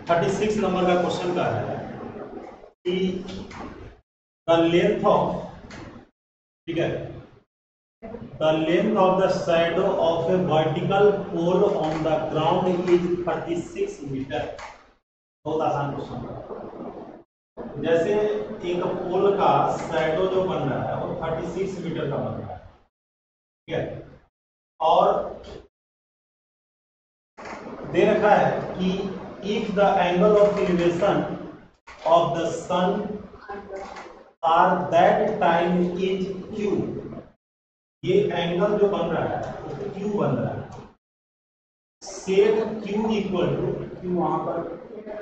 36 number का question का है कि द लेंथ ऑफ, ठीक है, the length of the shadow of a vertical pole on the ground is 36 metre. बहुत आसान क्वेश्चन। जैसे एक पोल का शैडो जो बन रहा है वो 36 मीटर का बन रहा है, ठीक है, और दे रखा है कि if the angle of elevation of the sun are that time is Q. ये एंगल जो बन रहा है वो क्यू बन रहा है। Sec Q equal to Q, वहां पर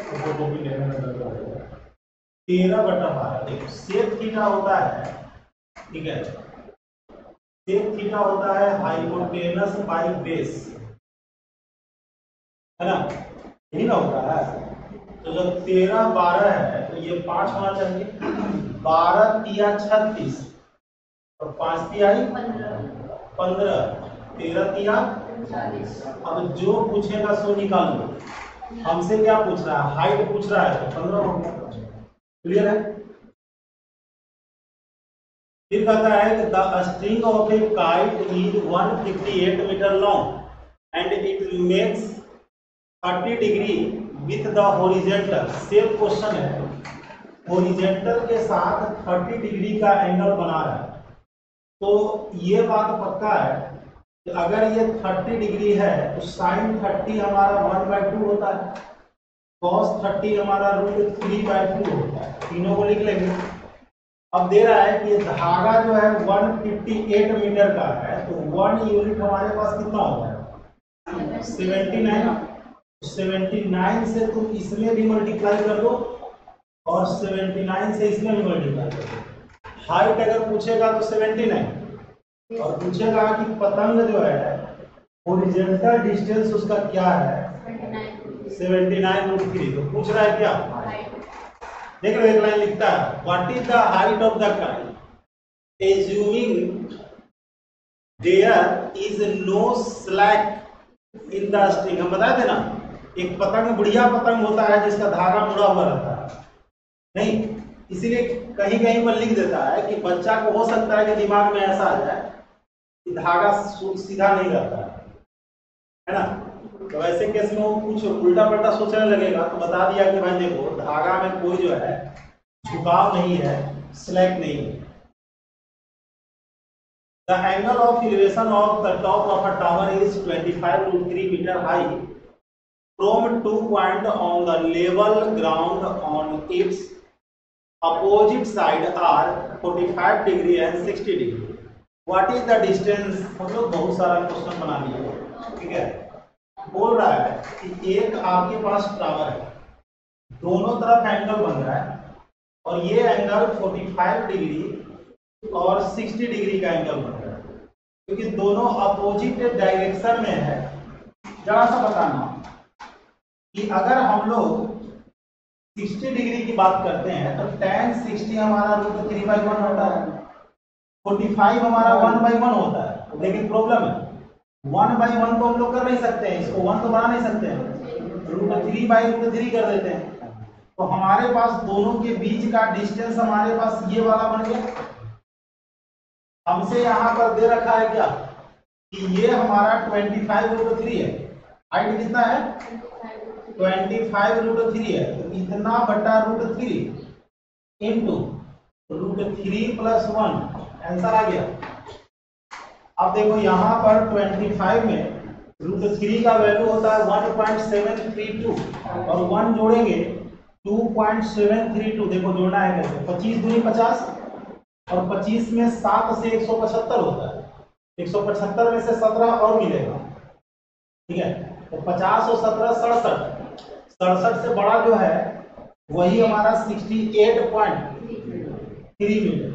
फोटो भी लेने में दरकार है 13/12। देखो सेक थीटा होता है, ठीक है, सेक थीटा होता है हाइपोटेनस बाई बेस, है ना, यही ना होता है। तो जब 13/12 है तो ये 5 होना चाहिए। 12 तिया 36 और 5 तिहाई 15, 13 तिया 40। अब जो पूछेगा सो निकाल लो। हमसे क्या पूछ रहा है, हाइट पूछ रहा है, तो 15 हो गया। क्लियर है। फिर कहता है कि the string of a kite is 158 metre long and it makes 30 degree with the horizontal. Same question है, हॉरिजेंटल के साथ 30 डिग्री का एंगल बना रहा है। तो ये बात पक्का है कि अगर ये 30 डिग्री है तो साइन 30 हमारा 1/2 होता है, कॉस 30 हमारा √3/2 होता है। तीनों को लिख लेंगे। अब दे रहा है कि ये धागा जो है 158 मीटर का है, तो 1 यूनिट हमारे पास कितना होगा, 79। 79 से तुम इसमें भी मल्टीप्लाई कर दो और 79 से इसमें भी मल्टीप्लाई कर दो। हाइट अगर पूछेगा तो 79, और पूछेगा कि पतंग जो है हॉरिजॉन्टल डिस्टेंस उसका क्या है 79√3। तो पूछ रहा है क्या, देख लो एक लाइन लिखता है, what is the height of the kite assuming there is no slack in the string. हम बताए थे ना, एक पतंग बुढ़िया पतंग होता है जिसका धागा मुड़ा हुआ रहता है, नहीं, इसीलिए कहीं कहीं पर लिख देता है कि बच्चा को हो सकता है कि दिमाग में ऐसा आ जाए कि धागा सीधा नहीं रहता है ना। तो ऐसे केस में वो कुछ उल्टा पल्टा सोचने लगेगा, तो बता दिया कि भाई देखो धागा में कोई जो है झुकाव नहीं है, स्लैक नहीं है। The angle of elevation of the top of a tower is 25√3 metre high from 2 points on the level ground on its opposite side are 45 degree and 60 degree. What is the distance? हम लोग बहुत सारा question बना लिए, ठीक है। बोल रहा है कि एक आपके पास टावर है, दोनों तरफ एंगल बन रहा है, और ये एंगल 45 डिग्री और 60 डिग्री का एंगल बन रहा है, क्योंकि दोनों अपोजिट डायरेक्शन में है। जरा सा बताना कि अगर हम लोग 60 डिग्री की बात करते हैं तो tan 60 हमारा √3/1 होता है, 45 हमारा 1/1 होता है। लेकिन प्रॉब्लम है 1/1 तो हम लोग कर नहीं सकते हैं, इसको 1 तो बना नहीं सकते हैं, √3/√3 कर देते हैं। तो हमारे पास दोनों के बीच का डिस्टेंस हमारे पास ये वाला बन गया। हमसे यहाँ पर दे रखा है क्या कि ये हमारा 25√3 है, हाइट कितना है 25√3 है, तो इतना बटा √3 इंटू √3 + 1, आंसर आ गया। अब देखो यहाँ पर 25 में √3 का वैल्यू होता है 1.732 और 1 जोड़ेंगे 2.732। देखो जोड़ना है कैसे, 25 दूनी 50 और 25 में 7 से 175 होता है, 175 में से 17 और मिलेगा, ठीक है। तो 50 और 17 67, 67 से बड़ा जो है वही हमारा 68.3 मीटर।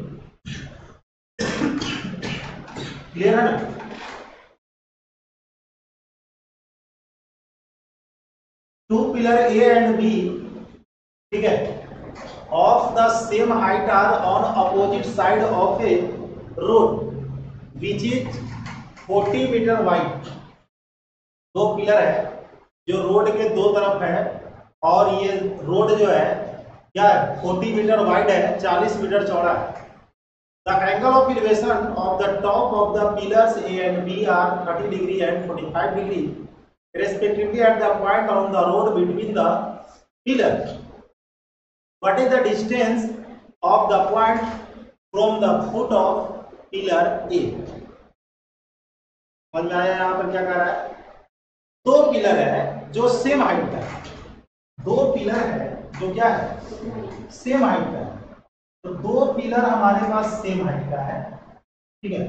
क्लियर है ना। Two pillar A and B, ठीक है, of the same height are on opposite side of a road which is 40 metre wide. दो पिलर है जो रोड के दो तरफ है और ये रोड जो है क्या है 40 मीटर वाइड है, 40 मीटर चौड़ा है। The angle of elevation of the top of the pillars A and B are 30 degree and 45 degree respectively at the point on the road between the pillars. What is the distance of the point from the foot of pillar A? समझ में आया यहाँ पर क्या कर रहा है? दो पिलर है जो सेम हाइट का है, दो पिलर है जो क्या है सेम हाइट का है। तो दो पिलर हमारे पास सेम हाइट का है, ठीक है।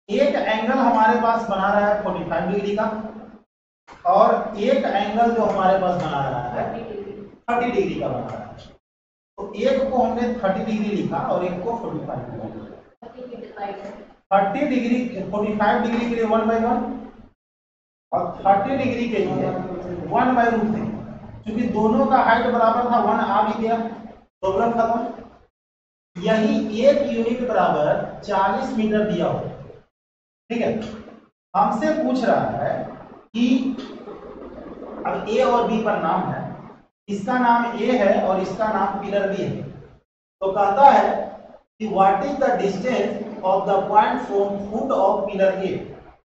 एक एंगल हमारे पास बना रहा है 45 डिग्री का और एक एंगल जो हमारे पास बना रहा है 30 डिग्री का बना रहा है। तो एक को हमने 30 डिग्री लिखा और एक को 45 डिग्री। 30 डिग्री 45 डिग्री के लिए 1/1 और 30 डिग्री के लिए 1/√3। क्योंकि दोनों का हाइट बराबर था 1 आ भी गया, प्रॉब्लम खत्म। यही एक यूनिट बराबर 40 मीटर दिया हो, ठीक है। हमसे पूछ रहा है कि अब ए और बी पर नाम है, इसका नाम ए है और इसका नाम पिलर बी है। तो कहता है कि what is the distance of the point from foot of pillar A,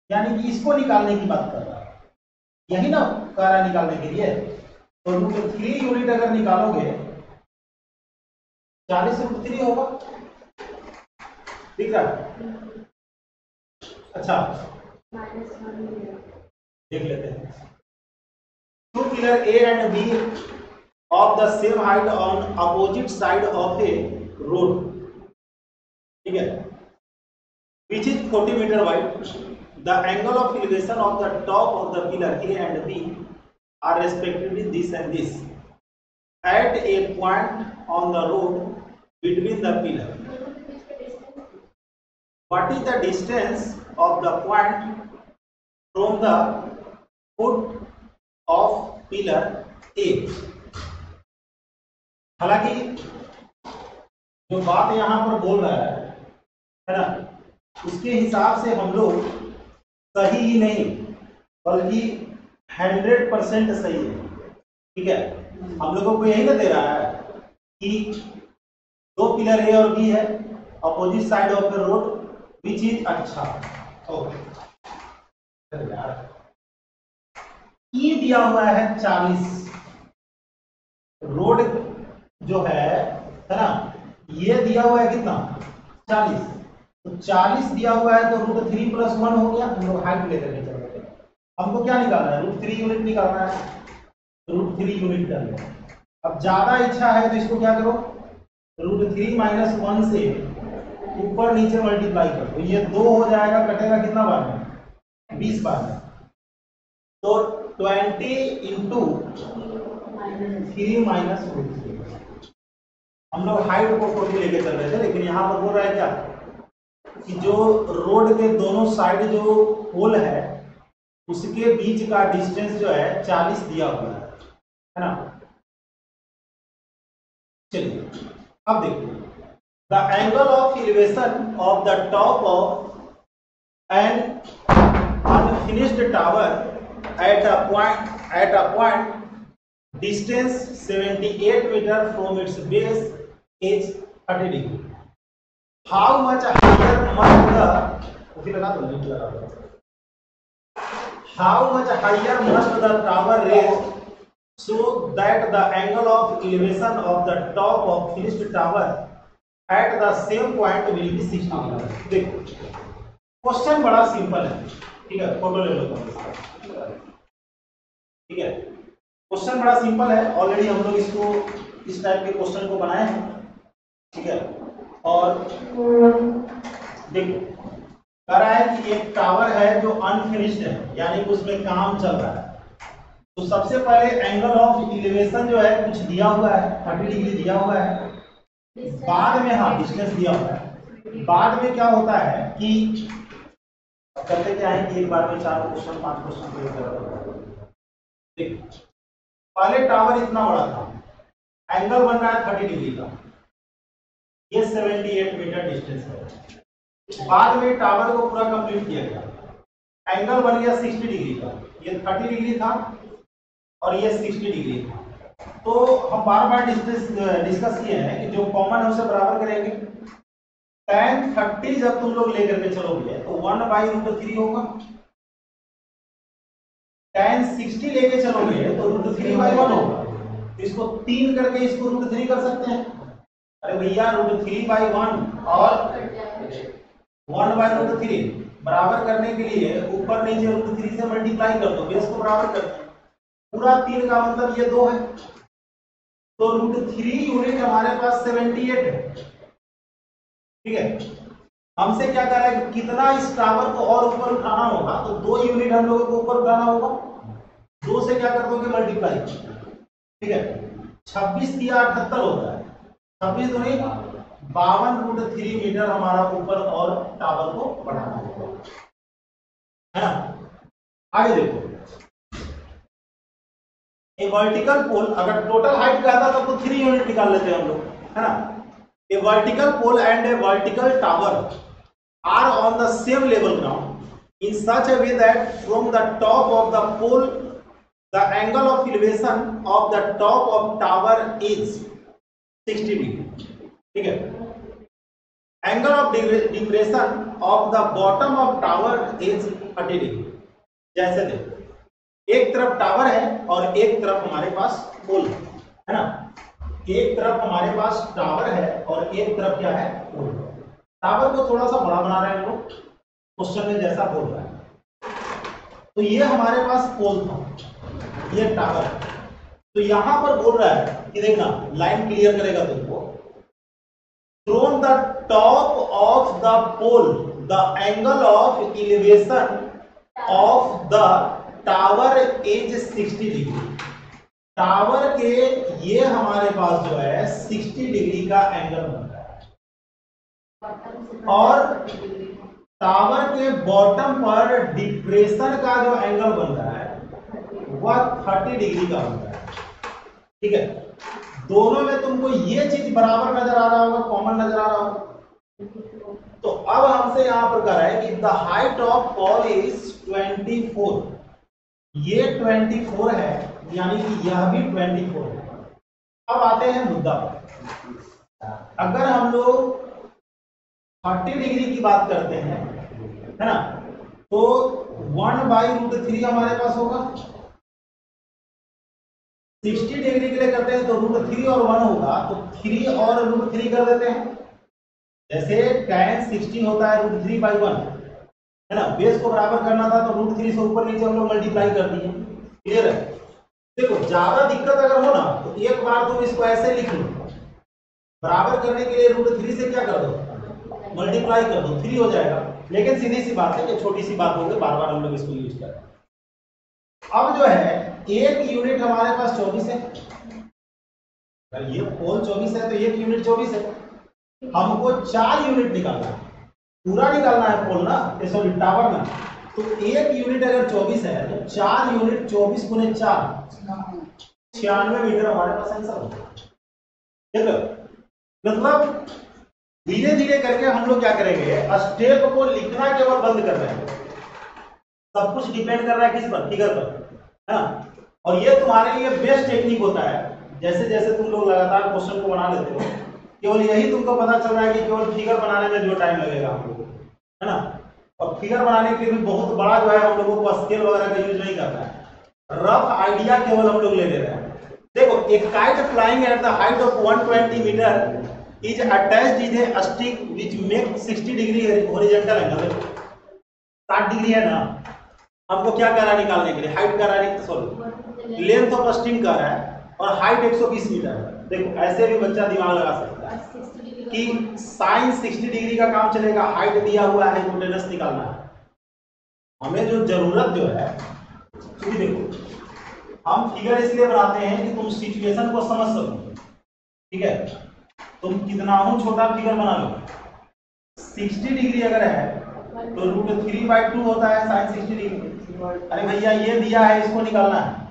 यानी कि इसको निकालने की बात कर रहा है, यही ना कह रहा है निकालने के लिए। तो √3 यूनिट अगर निकालोगे 40√3 होगा, ठीक है। अच्छा देख लेते हैं। Two pillar A and B of the same height on opposite side of a road, ठीक है, which is 40 metre wide. The angle of elevation of the top of the pillar A and B are respectively this and this at a point on the road between the pillar. What is the distance of the point from the foot of pillar A? हालांकि जो बात यहां पर बोल रहा है ना, उसके हिसाब से हम लोग सही ही नहीं बल्कि 100% सही है, ठीक है। हम लोगों को यही ना दे रहा है कि दो पिलर ए और बी है opposite side of the road which is अच्छा यार ई दिया हुआ है 40, रोड जो है ना, ये दिया हुआ है कितना 40। तो 40 दिया हुआ है तो √3 + 1 हो गया। हम लोग हाइट लेकर के चल रहे हैं, हमको क्या निकालना है √3 यूनिट निकालना है, √3 यूनिट कर लो। अब ज्यादा इच्छा है तो इसको क्या करो √3 - 1 से ऊपर नीचे मल्टीप्लाई कर दो, ये 2 हो जाएगा, कटेगा कितना बार में 20 बार में। तो 20 × 3 - √3। हम लोग हाइट को 40 लेके चल रहे थे, लेकिन यहाँ पर बोल रहा है क्या कि जो रोड के दोनों साइड जो होल है उसके बीच का डिस्टेंस जो है 40 दिया हुआ है ना। चलिए अब देखिए, the angle of elevation of the top of an unfinished tower at a point distance 78 metre from its base is 30 degree. How much higher must the लगा दो नीचे लगा दो, how much higher must the tower raise so that the angle of elevation of the top of finished tower at the same point will be 60 degree। देखो question बड़ा simple है, ठीक है, फोटो ले लो ठीक है। क्वेश्चन बड़ा सिंपल है, ऑलरेडी हम लोग इसको इस टाइप के क्वेश्चन को बनाए हैं, ठीक है। और देखो कह रहा है कि एक टावर है जो अनफिनिश्ड है, यानी कि उसमें काम चल रहा है। तो सबसे पहले एंगल ऑफ एलिवेशन जो है कुछ दिया हुआ है 30 डिग्री दिया हुआ है, बाद में हाँ डिस्टेंस दिया हुआ है। बाद में क्या होता है कि करते क्या है कि एक बार में 4 क्वेश्चन 5 क्वेश्चन देखो, पहले टावर इतना बड़ा था, एंगल बन रहा है 30 डिग्री का, ये 78 मीटर डिस्टेंस है। बाद में टावर को पूरा कंप्लीट किया गया, एंगल बन गया 60 डिग्री का, ये 30 डिग्री था, और ये 60 डिग्री था। तो हम बार बार डिस्कस किए हैं कि जो कॉमन है उसे बराबर करेंगे। tan 30 जब तुम लोग लेकर के चलोगे तो 1/√3 होगा। tan 60 लेके चलोगे तो √3/1 होगा। तो इसको 3 करके इसको √3 कर सकते हैं। अरे भैया √3/1 और 1/√3 बराबर करने के लिए ऊपर नीचे √3 से मल्टीप्लाई कर दो, बेस को बराबर करते हैं। पूरा 3 का मतलब ये 2 है, तो √3 यूनिट हमारे पास 78 है। ठीक है, हमसे क्या कर रहा है कि कितना इस टावर को और ऊपर उठाना होगा, तो 2 यूनिट हम लोगों को ऊपर उठाना होगा। 2 से क्या कर दोगे मल्टीप्लाई। ठीक है, 26 दिया 78 होता है, 26 दूनी 52√3 मीटर हमारा ऊपर और टावर को बढ़ाना होगा, है ना। आगे देखो, ए वर्टिकल पोल, अगर टोटल हाइट का था तब तो 3 यूनिट निकाल लेते हैं हम लोग, है ना। A vertical pole and a vertical tower are on the same level ground in such a way that from the top of the pole the angle of elevation of the top of tower is 60 degree. ठीक है, angle of depression of the bottom of tower is 30 degree. जैसे देखो, एक तरफ tower है और एक तरफ हमारे पास पोल है ना। एक तरफ हमारे पास टावर है और एक तरफ क्या है, पोल। टावर को थोड़ा सा बड़ा बना रहे हैं लोग, क्वेश्चन में जैसा बोल रहा है। तो ये हमारे पास पोल था, ये टावर है। तो यहां पर बोल रहा है कि देखना, लाइन क्लियर करेगा तुमको। From the top of the pole the angle of elevation of the tower is 60 degree. Tower के ये हमारे पास जो है 60 डिग्री का एंगल बनता है, और टावर के बॉटम पर डिप्रेशन का जो एंगल बन रहा है वह 30 डिग्री का बनता है। ठीक है, दोनों में तुमको ये चीज बराबर नजर आ रहा होगा, कॉमन नजर आ रहा होगा। तो अब हमसे यहां पर कह रहा है कि the height of pole is 24। ये 24 है, यानी कि यह भी 24 है। अब आते हैं मुद्दा पर। अगर हम लोग 30 डिग्री की बात करते हैं, है ना, तो 1/√3 हमारे पास होगा। 60 डिग्री के लिए करते हैं तो √3 और 1 होगा, तो 3 और √3 कर देते हैं। जैसे tan 60 होता है √3/1, है ना। बेस को बराबर करना था तो √3 से ऊपर नीचे हम लोग मल्टीप्लाई कर दिए। क्लियर है। देखो, ज्यादा दिक्कत अगर हो ना तो एक बार तुम इसको ऐसे लिख लो, बराबर करने के लिए √3 से क्या कर दो, मल्टीप्लाई कर दो, 3 हो जाएगा। लेकिन सीधी सी बात है कि छोटी सी बात होगी, बार बार हम लोग इसको यूज करें। अब जो है एक यूनिट हमारे पास 24 है, अगर ये पोल 24 है तो एक यूनिट 24 है। हमको 4 यूनिट निकालना है, पूरा निकालना है पोल ना, सॉरी टावर में। तो एक यूनिट अगर 24 है तो 4 यूनिट 24 गुने 4 96 मीटर हमारे पास आंसर होगा। देखो, मतलब धीरे धीरे करके हम लोग क्या करेंगे, स्टेप को लिखना केवल बंद कर रहे हैं। सब कुछ डिपेंड कर रहा है किस पर, फिगर पर, है ना। और ये तुम्हारे लिए बेस्ट टेक्निक होता है। जैसे जैसे तुम लोग लगातार क्वेश्चन को बना लेते हो, केवल यही तुमको पता चल रहा है कि केवल फिगर बनाने में जो टाइम लगेगा हम लोगों को, है ना। और फिगर बनाने के लिए भी बहुत बड़ा जो है हम लोगों को स्केल वगैरह का यूज नहीं करना है, रफ आइडिया केवल हम लोग ले ले रहे हैं। देखो, एक kite flying at the height of 120 metre is attached is a stick which makes 60 degree horizontal angle। 60 degree है ना, हमको क्या कह रहा है निकालने के लिए, हाइट कह रहा है, सॉरी लेंथ ऑफ स्ट्रिंग कह रहा है, और हाइट 120 मीटर है। देखो, ऐसे भी बच्चा दिमाग लगा सकता है कि साइन 60 डिग्री का काम चलेगा, हाइट दिया हुआ है, हाइपोटेनस निकालना है। हमें जो जरूरत जो है, क्योंकि देखो हम फिगर इसलिए बनाते हैं कि तुम सिचुएशन को समझ सको। ठीक है, तुम कितना हो छोटा फिगर बना लो, 60 डिग्री अगर है तो √3/2 होता है साइन 60 डिग्री। अरे भैया ये दिया है, इसको निकालना है।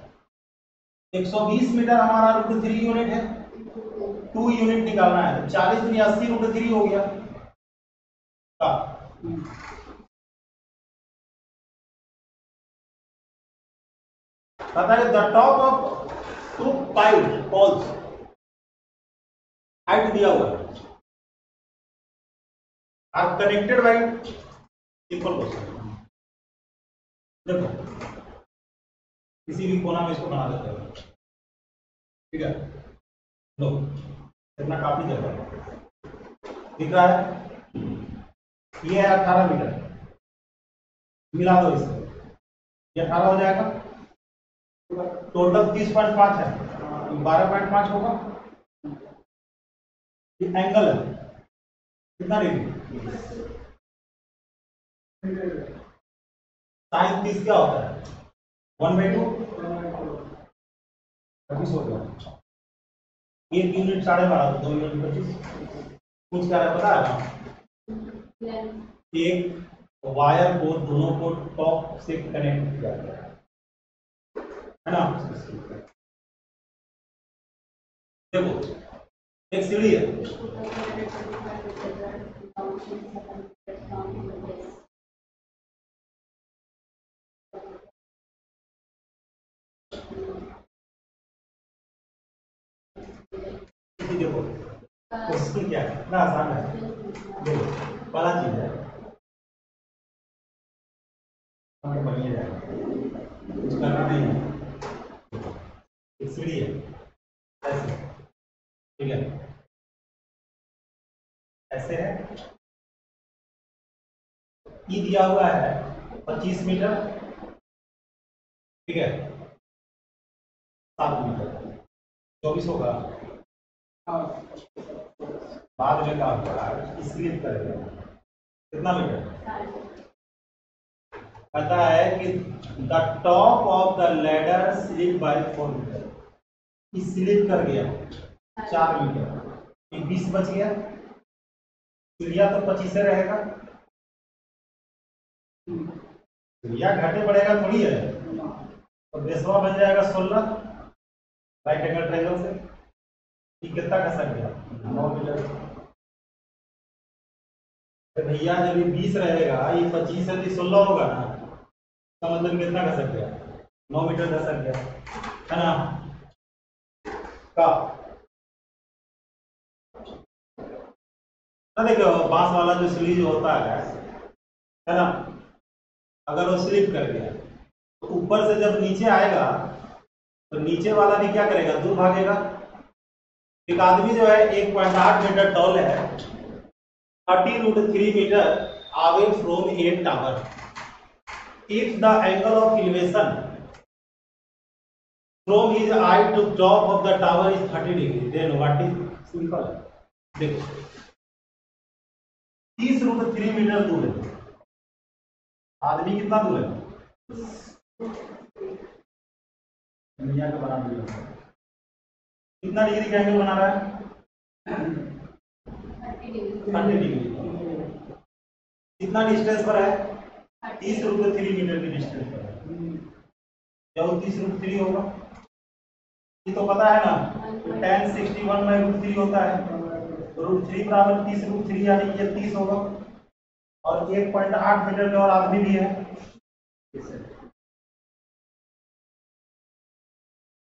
120 मीटर हमारा √3 यूनिट है, 2 यूनिट निकालना है, तो 40 × 80 √3 हो गया। कहता है the top of two poles, height दिया हुआ है, are connected by, simple question. देखो किसी भी कोना में इसको बना देते हैं, ठीक है। लो इतना काफी जगह दिख रहा है, ये है 18 मीटर, मिला दो इससे, ये 18 हो जाएगा। टोटल 30.5 है, 12.5 होगा। ये एंगल है कितना डिग्री, साइन 30 क्या होता है 1/2, 25 हो गया। 1 यूनिट 12.5, 2 यूनिट 25। कुछ क्या है पता है ना, एक वायर को दोनों को टॉप से कनेक्ट किया गया है ना। देखो एक सीढ़ी है, देखो क्वेश्चन क्या है, इतना आसान है। देखो पहला चीज है, बनिए जाएगा, कुछ करना नहीं है। एक सीढ़ी है ऐसे, ठीक है, ऐसे है, ई दिया हुआ है 25 मीटर, ठीक है, 7 मीटर 24 होगा। बाद में क्या होगा, स्लिप करेगा कितना मीटर, पता है कि the top of the ladder slip by 4 metre, slip कर गया 4 मीटर, ये 20 बच गया, सीढ़िया तो 25 से रहेगा, सीढ़िया घटे बढ़ेगा थोड़ी है, तो बेसवा बन जाएगा 16 राइट एंगल ट्रायंगल से। ये कितना खसक गया 9 मीटर। तो भैया जब ये 20 रहेगा, ये 25 से तो 16 होगा ना, तो मतलब कितना खसक गया 9 मीटर खसक गया है ना। का देखो बांस वाला जो सीढ़ी जो होता है ना, अगर वो स्लिप कर गया तो ऊपर से जब नीचे आएगा तो नीचे वाला भी क्या करेगा, दूर भागेगा। एक आदमी जो है 1.8 मीटर टॉल है, 30√3 metre away from a tower. If the angle of elevation from his eye to top of the tower is 30 degree, then what is, simple. देखो 30√3 मीटर दूर है, आदमी कितना दूर है, दुनिया का बना दिया, कितना डिग्री का एंगल बना रहा है 30 डिग्री। कितना डिस्टेंस पर है, 30√3 मीटर की डिस्टेंस पर है। जब 30√3 होगा, ये तो पता है ना, तो tan 61/√3 होता है, तो √3 बराबर 30√3 यानी ये 30 होगा, और 1.8 मीटर का और आदमी भी है,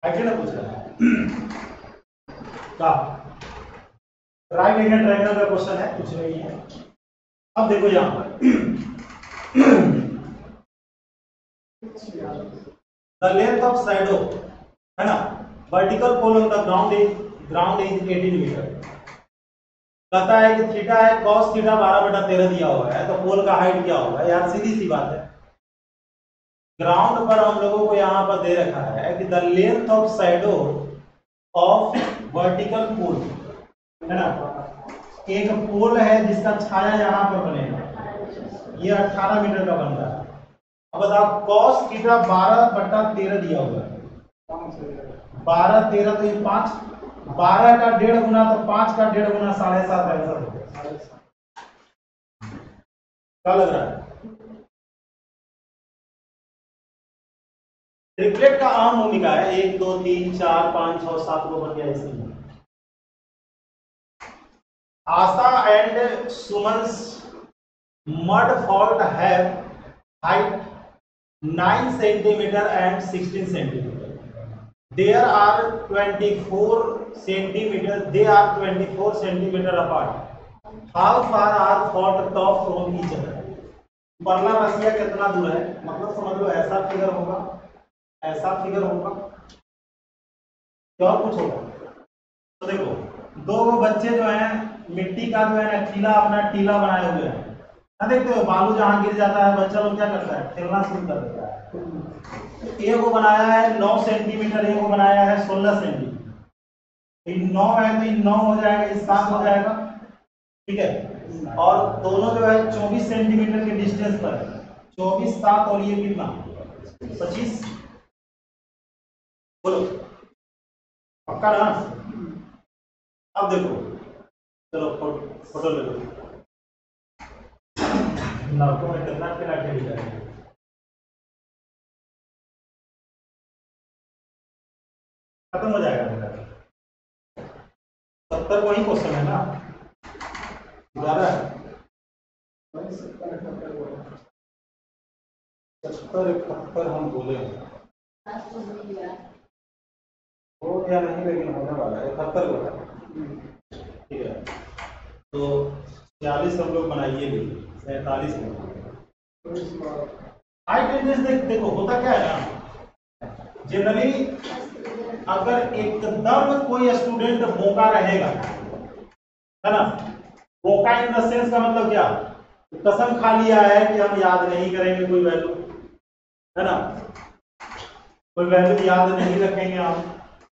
ऐसे ना पूछ रहा है क्या, राइट एंगल ट्रायंगल का क्वेश्चन है, कुछ नहीं है। अब देखो यहां पर द लेंथ ऑफ शैडो है ना, vertical pole on the ground is 18 metre. कहता है कि थीटा है cos थीटा 12/13 दिया हुआ है, तो पोल का हाइट क्या होगा यार, सीधी सी बात है। ग्राउंड पर हम लोगों को यहां पर दे रखा है कि the length of shadow of vertical pole है ना, एक पोल है जिसका छाया यहां पर बनेगा, ये 18 मीटर का बन रहा है। अब बताओ cos थीटा 12/13 दिया हुआ है, 12 13 तो ये 5, 12 का 1.5 गुना तो 5 का 1.5 गुना 7.5 आंसर हो गया। क्या लग रहा है, ट्रिपलेट का आम भूमिका है, 1 2 3 4 5 6 7 को बन गया इसमें। आशा एंड सुमन्स मड फॉल्ट have height 9 centimetre and 16 centimetre. There are 24 centimetre, they are 24 centimetre apart. How far are फॉट टॉप फ्रॉम ईच अदर। परला रसिया कितना दूर है, मतलब समझ लो ऐसा फिगर होगा, ऐसा फिगर होगा, क्या और कुछ होगा। तो देखो दो बच्चे जो हैं मिट्टी का जो है ना टीला, अपना टीला बनाए हुए हैं ना, देखते हो बालू जहां गिर जाता है बच्चा लोग क्या करता है, खेलना शुरू कर देता है। ए को बनाया है 9 सेंटीमीटर, ए को बनाया है 16 सेंटीमीटर। 9 है तो 9 हो जाएगा, ये 7 हो जाएगा, ठीक है। और दोनों जो है 24 सेंटीमीटर के डिस्टेंस पर है, 24 7 और ये कितना 25। बोलो पक्का ना। अब देखो चलो फोटो ले लो, लड़कों में कितना खेला खेली जाएगी। खत्म हो जाएगा मेरा 70 वही क्वेश्चन है ना, 70 71 हम बोले हो या नहीं, लेकिन होने वाला है 71 को, ठीक है। तो 46 हम लोग बनाइए भी, 47 हाइट इंडेक्स देखो होता क्या है ना, जनरली अगर एकदम कोई स्टूडेंट बोका रहेगा, है ना, बोका इन द सेंस का मतलब क्या, कसम खा लिया है कि हम याद नहीं करेंगे कोई वैल्यू, है ना, कोई वैल्यू याद नहीं रखेंगे हम,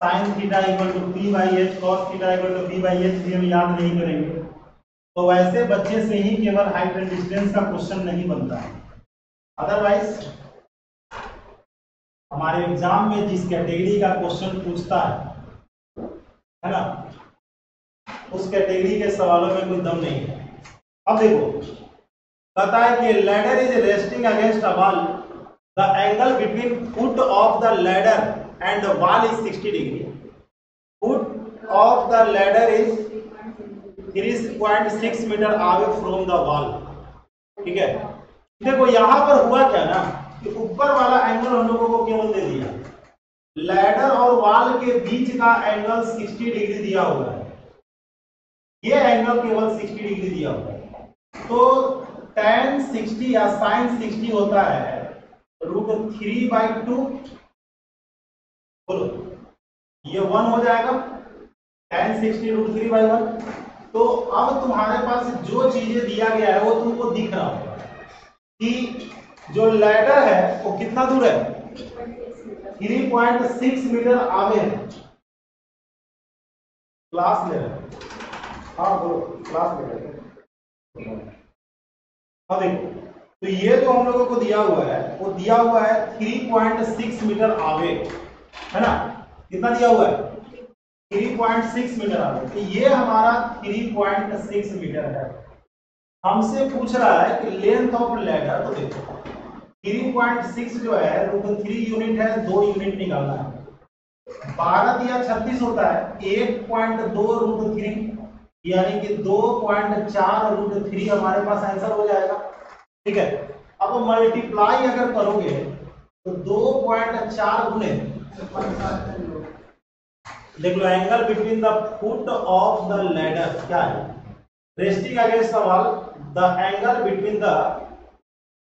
sine theta equal to P by H, cos theta equal to P by H भी हम याद नहीं करेंगे। तो वैसे बच्चे से ही केवल हाइट एंड डिस्टेंस का क्वेश्चन नहीं बनता है। अदरवाइज हमारे एग्जाम में जिस कैटेगरी का क्वेश्चन पूछता है ना, उस कैटेगरी के सवालों में कोई दम नहीं है। अब देखो कहता है कि ladder is resting against a wall, the angle between foot of the ladder and the wall is 60 degree. Foot of the ladder is 3.6 meter away from the wall. ठीक है, देखो यहां पर हुआ क्या ना कि ऊपर वाला एंगल हम लोगों को केवल दे दिया, लैडर और वॉल के बीच का एंगल 60 डिग्री दिया हुआ है, ये एंगल केवल 60 डिग्री दिया हुआ है। तो tan 60 या sin 60 होता है √3/2, बोलो ये 1 हो जाएगा, tan 60 √3/1। तो अब तुम्हारे पास जो चीजें दिया गया है वो तुमको दिख रहा होगा कि जो लैडर है वो कितना दूर है, 3.6 मीटर आगे है। क्लास ले रहे, हाँ बोलो क्लास ले रहे। हाँ देखो तो ये जो हम लोगों को दिया हुआ है वो दिया हुआ है 3.6 मीटर आगे, है ना, कितना दिया हुआ है 3.6 मीटर आगे। तो ये हमारा 3.6 मीटर है। हमसे पूछ रहा है कि लेंथ ऑफ लैडर, तो देखो 3.6 जो है √3 यूनिट है, 2 यूनिट निकालना है। 12 दिया 36 होता है, 1.2 √3 यानी कि 2.4 √3 हमारे पास आंसर हो जाएगा, ठीक है। अब मल्टीप्लाई अगर करोगे तो 2.4 गुने, देख लो angle between the foot of the ladder क्या है, resting against the wall, the angle between the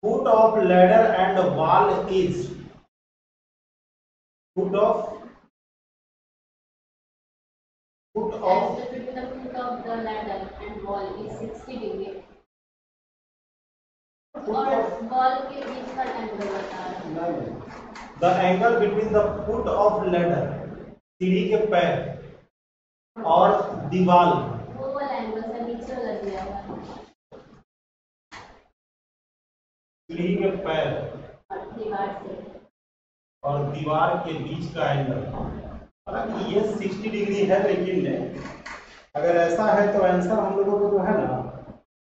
foot of ladder and wall is, foot of the ladder and wall is 60 degree. और वॉल के बीच का एंगल बता रहा है। The angle between the foot of ladder, सीढ़ी के पैर और दीवार, वो वाला एंगल से नीचे वाला दिया हुआ है, सीढ़ी के पैर और दीवार के बीच का एंगल, हालांकि ये 60 डिग्री है, लेकिन अगर ऐसा है तो आंसर हम लोगों को जो है ना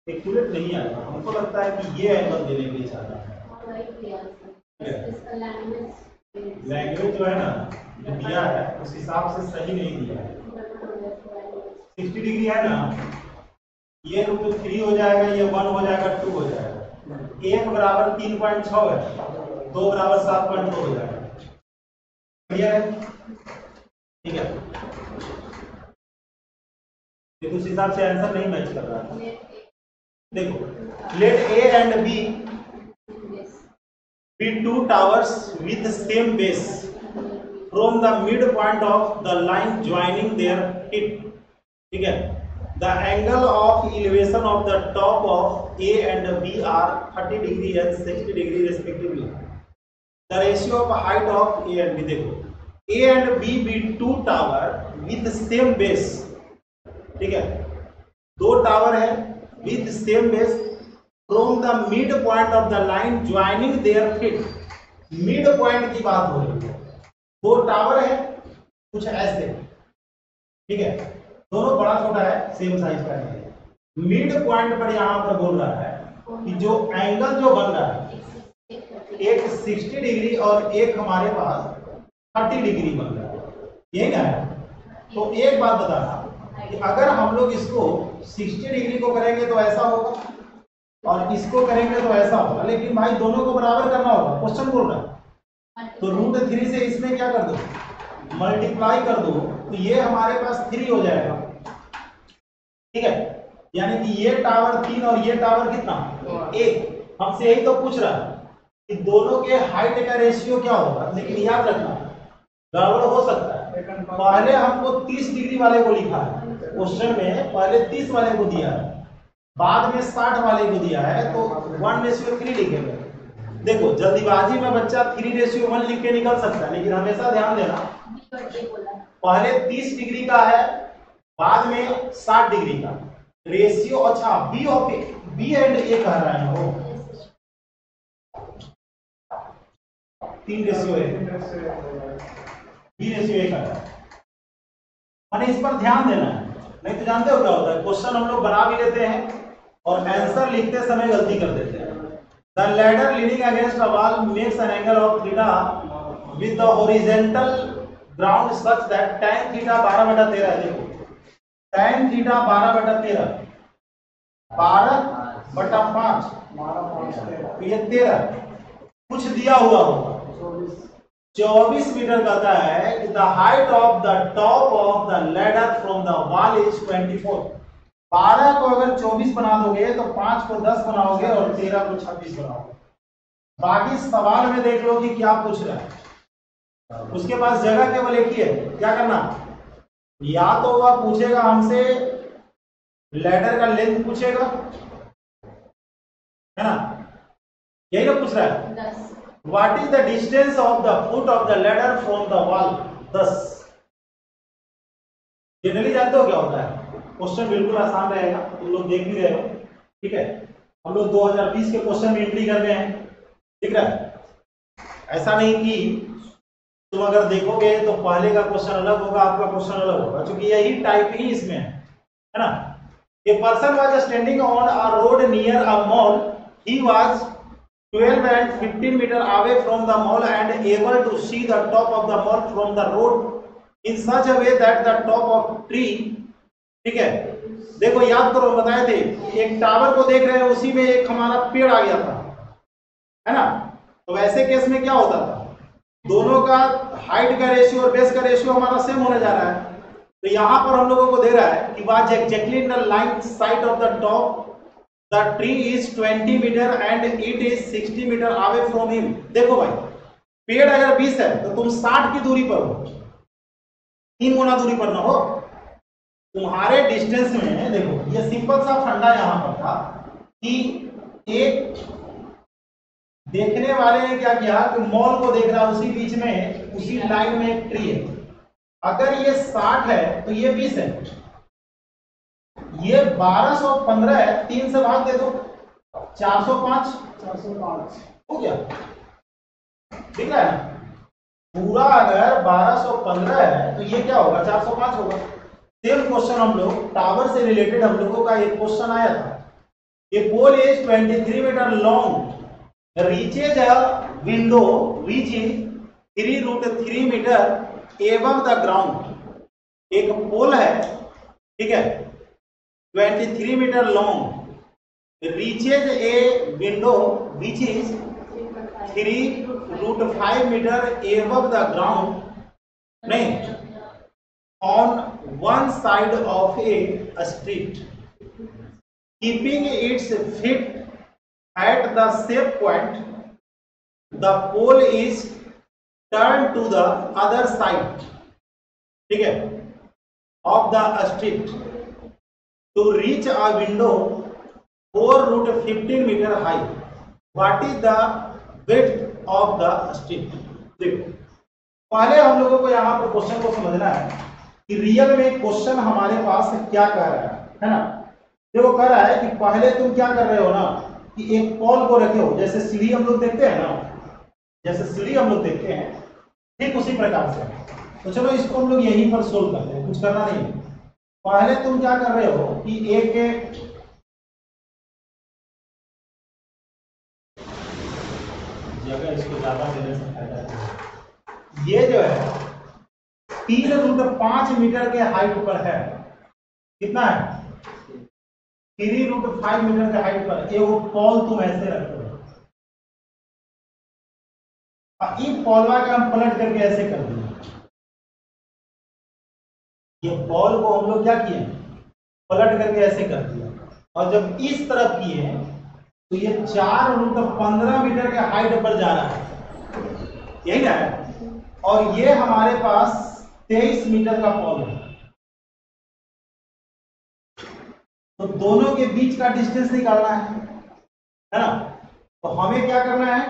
एक्यूरेट नहीं आएगा। हमको लगता है कि ये एंगल देने के लिए चाहता है, लैंग्वेज जो है ना जो दिया है उस हिसाब से सही नहीं दिया है। 60 डिग्री है ना, ये √3 हो जाएगा, ये 1 हो जाएगा, 2 हो जाएगा, 1 बराबर 3.6 है, 2 बराबर 7.2 हो जाएगा। क्लियर है? ठीक है, उस हिसाब से आंसर नहीं मैच कर रहा है। देखो, let A and B be two towers with same base from the midpoint of the line joining their tip. ठीक है, the angle of elevation of the top of A and B are 30 degree and 60 degree respectively. The ratio of height of A and B, देखो A and B be two tower with same base. ठीक है, दो tower है with same base from the midpoint of the line joining their feet. Mid point की बात हो रही है, दो टावर है कुछ ऐसे, ठीक है, दोनों बड़ा छोटा है, सेम साइज का है। मिड पॉइंट पर यहां पर बोल रहा है कि जो एंगल जो बन रहा है, एक 60 डिग्री और एक हमारे पास 30 डिग्री बन रहा है, यही ना है। तो एक बात बताना कि अगर हम लोग इसको 60 डिग्री को करेंगे तो ऐसा होगा और इसको करेंगे तो ऐसा होगा, लेकिन भाई दोनों को बराबर करना होगा, क्वेश्चन बोल रहा है। तो √3 से इसमें क्या कर दो, मल्टीप्लाई कर दो, तो ये हमारे पास 3 हो जाएगा। ठीक है, यानी कि ये टावर 3 और ये टावर कितना 1। हमसे यही तो पूछ रहा है कि दोनों के हाइट का रेशियो क्या होगा, लेकिन याद रखना गड़बड़ हो सकता है। पहले हमको 30 डिग्री वाले को लिखा है क्वेश्चन में, पहले 30 वाले को दिया है, बाद में 60 वाले को दिया है, तो 1:3 लिखेंगे। देखो जल्दीबाजी में बच्चा 3:1 लिख के निकल सकता है, लेकिन हमेशा ध्यान देना पहले 30 डिग्री का है, बाद में 60 डिग्री का रेशियो। अच्छा, B of A, B and A कह रहा है वो 3:1, B:A कह रहा है, मैंने इस पर ध्यान देना है, नहीं तो जानते हो क्या होता है, क्वेश्चन हम लोग बना भी लेते हैं और आंसर लिखते समय गलती कर देते हैं। The ladder leaning against a wall makes an angle of theta with the horizontal ground such that tan theta 12/13 है। देखो tan थीटा 12/13, 12/5, तो ये 13 कुछ दिया हुआ होगा, 24 मीटर कहता है कि the height of the top of the ladder from the wall is 24। 12 को अगर 24 बना दोगे तो 5 को 10 बनाओगे और 13 को 26 बनाओगे। बाकी सवाल में देख लो कि क्या पूछ रहा है, उसके पास जगह केवल एक ही है, क्या करना, या तो वह पूछेगा हमसे लैडर का लेंथ पूछेगा, है ना, यही ना पूछ रहा है। What is the distance of the foot of the ladder from the wall? 10। Generally जानते हो क्या होता है, क्वेश्चन बिल्कुल आसान रहेगा, तुम लोग देख भी रहे हो। ठीक है, हम लोग 2020 के क्वेश्चन में एंट्री कर रहे हैं, ठीक है, ऐसा नहीं कि तुम अगर देखोगे तो पहले का क्वेश्चन अलग होगा, आपका क्वेश्चन अलग होगा, क्योंकि यही टाइप ही इसमें है ना। A person was standing on a road near a mall, he was 12 and 15 meter away from the mall and able to see the top of the mall from the road in such a way that the top of tree, ठीक है, देखो याद करो बताए थे, एक tower को देख रहे हैं, उसी में एक हमारा पेड़ आ गया था, है ना। तो वैसे केस में क्या होता था, दोनों का हाइट का रेशियो और बेस का रेशियो हमारा सेम होने जा रहा है। तो यहां पर हम लोगों को दे रहा है कि was exactly in the line side of the top, the tree is 20 meter and it is 60 meter away from him। देखो भाई, पेड़ अगर 20 है तो तुम 60 की दूरी पर हो, 3 गुना दूरी पर ना हो। तुम्हारे डिस्टेंस में देखो, ये सिंपल सा फंडा यहां पर था कि एक देखने वाले ने क्या किया कि मॉल को देख रहा, उसी बीच में उसी लाइन में एक ट्री है, अगर ये 60 है तो ये 20 है, ये 1215 है, 3 से भाग दे दो, 405 हो गया, ठीक है। पूरा अगर 1215 है तो ये क्या होगा, 405 होगा। सेम क्वेश्चन हम लोग टावर से रिलेटेड हम लोगों का एक क्वेश्चन आया था, a pole is 23 metre long reaches a window which is 3√3 metre above the ground. एक पोल है, ठीक है, 23 metre long reaches a window which is 3√5 metre above the ground, नहीं, on one side of a street, keeping its feet at the same point. The pole is turned to the other side, ठीक है, of the street to reach a window 4√15 meter high. What is the width of the street? देखो, पहले हम लोगों को यहाँ पर question को समझना है कि रियल में क्वेश्चन हमारे पास क्या कह रहा है ना। देखो, कह रहा है कि पहले तुम क्या कर रहे हो ना, कि एक पॉल को रखे हो, जैसे सीढ़ी हम लोग देखते हैं ना, जैसे सीढ़ी हम लोग देखते हैं, ठीक उसी प्रकार से। तो चलो इसको हम लोग यहीं पर सोल्व करते हैं, कुछ करना नहीं। पहले तुम क्या कर रहे हो कि एक जगह इसको ज्यादा देने से फायदा है। ये जो है 3√5 मीटर के हाइट पर है, कितना है, 3√5 मीटर के हाइट पर। ये वो पॉल तुम ऐसे रखो, इन पॉलवा का हम पलट करके ऐसे कर दिए। ये पॉल को हम लोग क्या किए, पलट करके ऐसे कर दिया, और जब इस तरफ किए तो ये 4√15 मीटर के हाइट पर जा रहा है, यही ना है। और ये हमारे पास 23 मीटर का पॉल है। तो दोनों के बीच का डिस्टेंस निकालना है ना। तो हमें क्या करना है,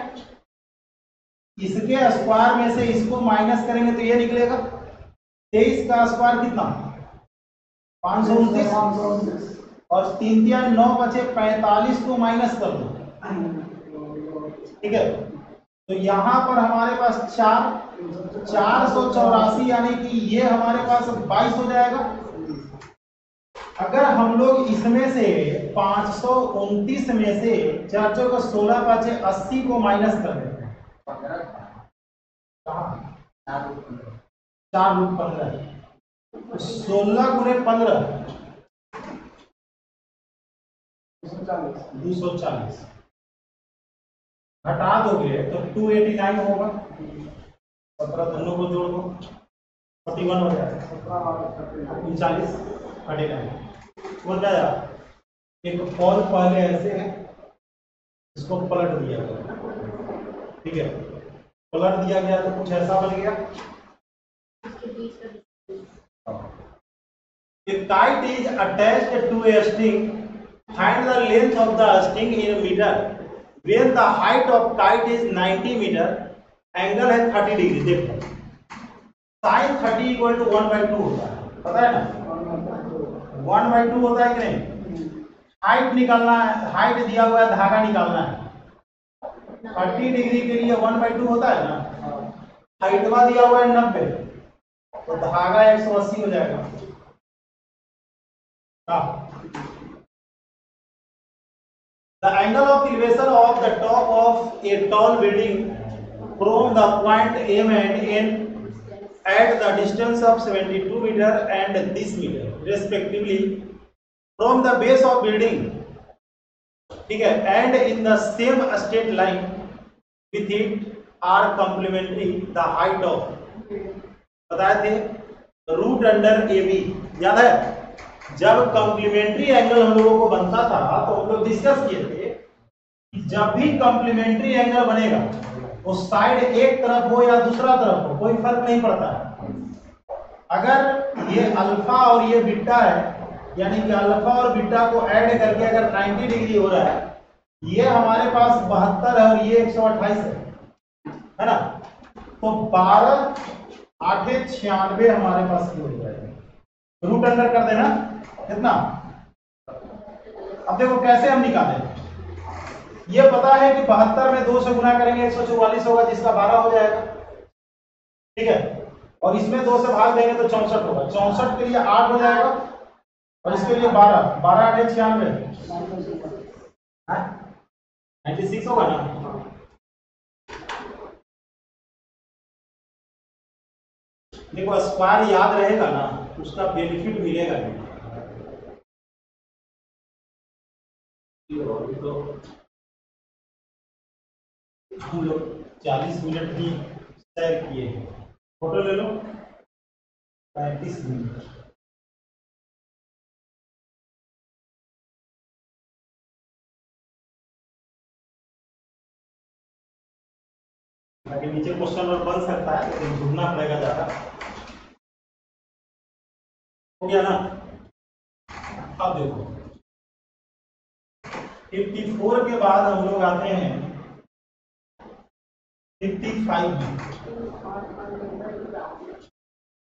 इसके स्क्वायर में से इसको माइनस करेंगे तो ये निकलेगा 23 का स्क्वायर कितना, 529, और 3 3 9 बचे 45 को माइनस कर दो, ठीक है। तो यहां पर हमारे पास 484, यानी कि ये हमारे पास 22 हो जाएगा। अगर हम लोग इसमें से 529 में से 4 4 16 5 80 को माइनस कर देते हैं, 4√15, 16 गुणे 15 240, घटा दोगे तो 289 होगा। 17 दोनों को जोड़ दो, 41 हो जाएगा, 39 हो जाएगा। एक पॉल पहले ऐसे है, इसको पलट दिया गया, ठीक है, पलट दिया गया तो कुछ ऐसा बन गया। A kite is attached to a string. Find the length of the string in meter. When the height of kite is 90 meter, angle है 30 डिग्री। देखो, sin 30 इक्वल टू 1/2 होता है, पता है ना, 1/2 होता है कि नहीं। हाइट निकालना है, हाइट दिया हुआ है, धागा निकालना है। 30 डिग्री के लिए 1/2 होता है ना, हाइटवा दिया हुआ है 90, तो धागा 180 हो जाएगा। The angle of elevation of the top of a tall building from the point M and N at the distance of 72 meter and this meter respectively from the base of building, ठीक है, and in the same straight line with it are complementary the height of, बताए थे, root under AB, याद है। जब complementary angle हम लोगों को बनता था तो हम लोग डिस्कस किए थे कि जब भी कॉम्प्लीमेंट्री एंगल बनेगा वो साइड एक तरफ हो या दूसरा तरफ हो, कोई फर्क नहीं पड़ता है। अगर ये अल्फा और ये बीटा है, यानी कि अल्फा और बीटा को ऐड करके अगर 90 डिग्री हो रहा है, ये हमारे पास 72 है और ये 128 है ना। तो 12 8 96 हमारे पास हो जाएगा। रूट अंडर कर देना कितना। अब देखो कैसे हम निकालें, ये पता है कि 72 में 2 से गुना करेंगे 144 होगा, जिसका 12 हो जाएगा, ठीक है। और इसमें 2 से भाग देंगे तो 64 होगा, 64 के लिए 8 हो जाएगा और इसके लिए 12 12 8 96 96 होगा ना। देखो स्क्वायर याद रहेगा ना, उसका बेनिफिट मिलेगा नहीं। तो हम लोग 40 मिनट की तय किए हैं। फोटो ले लो। 35 मिनट। ताकि नीचे क्वेश्चन और बन सकता है लेकिन ढूंढना पड़ेगा ज्यादा। हो गया ना? अब देखो 54 के बाद हम लोग आते हैं 55 में।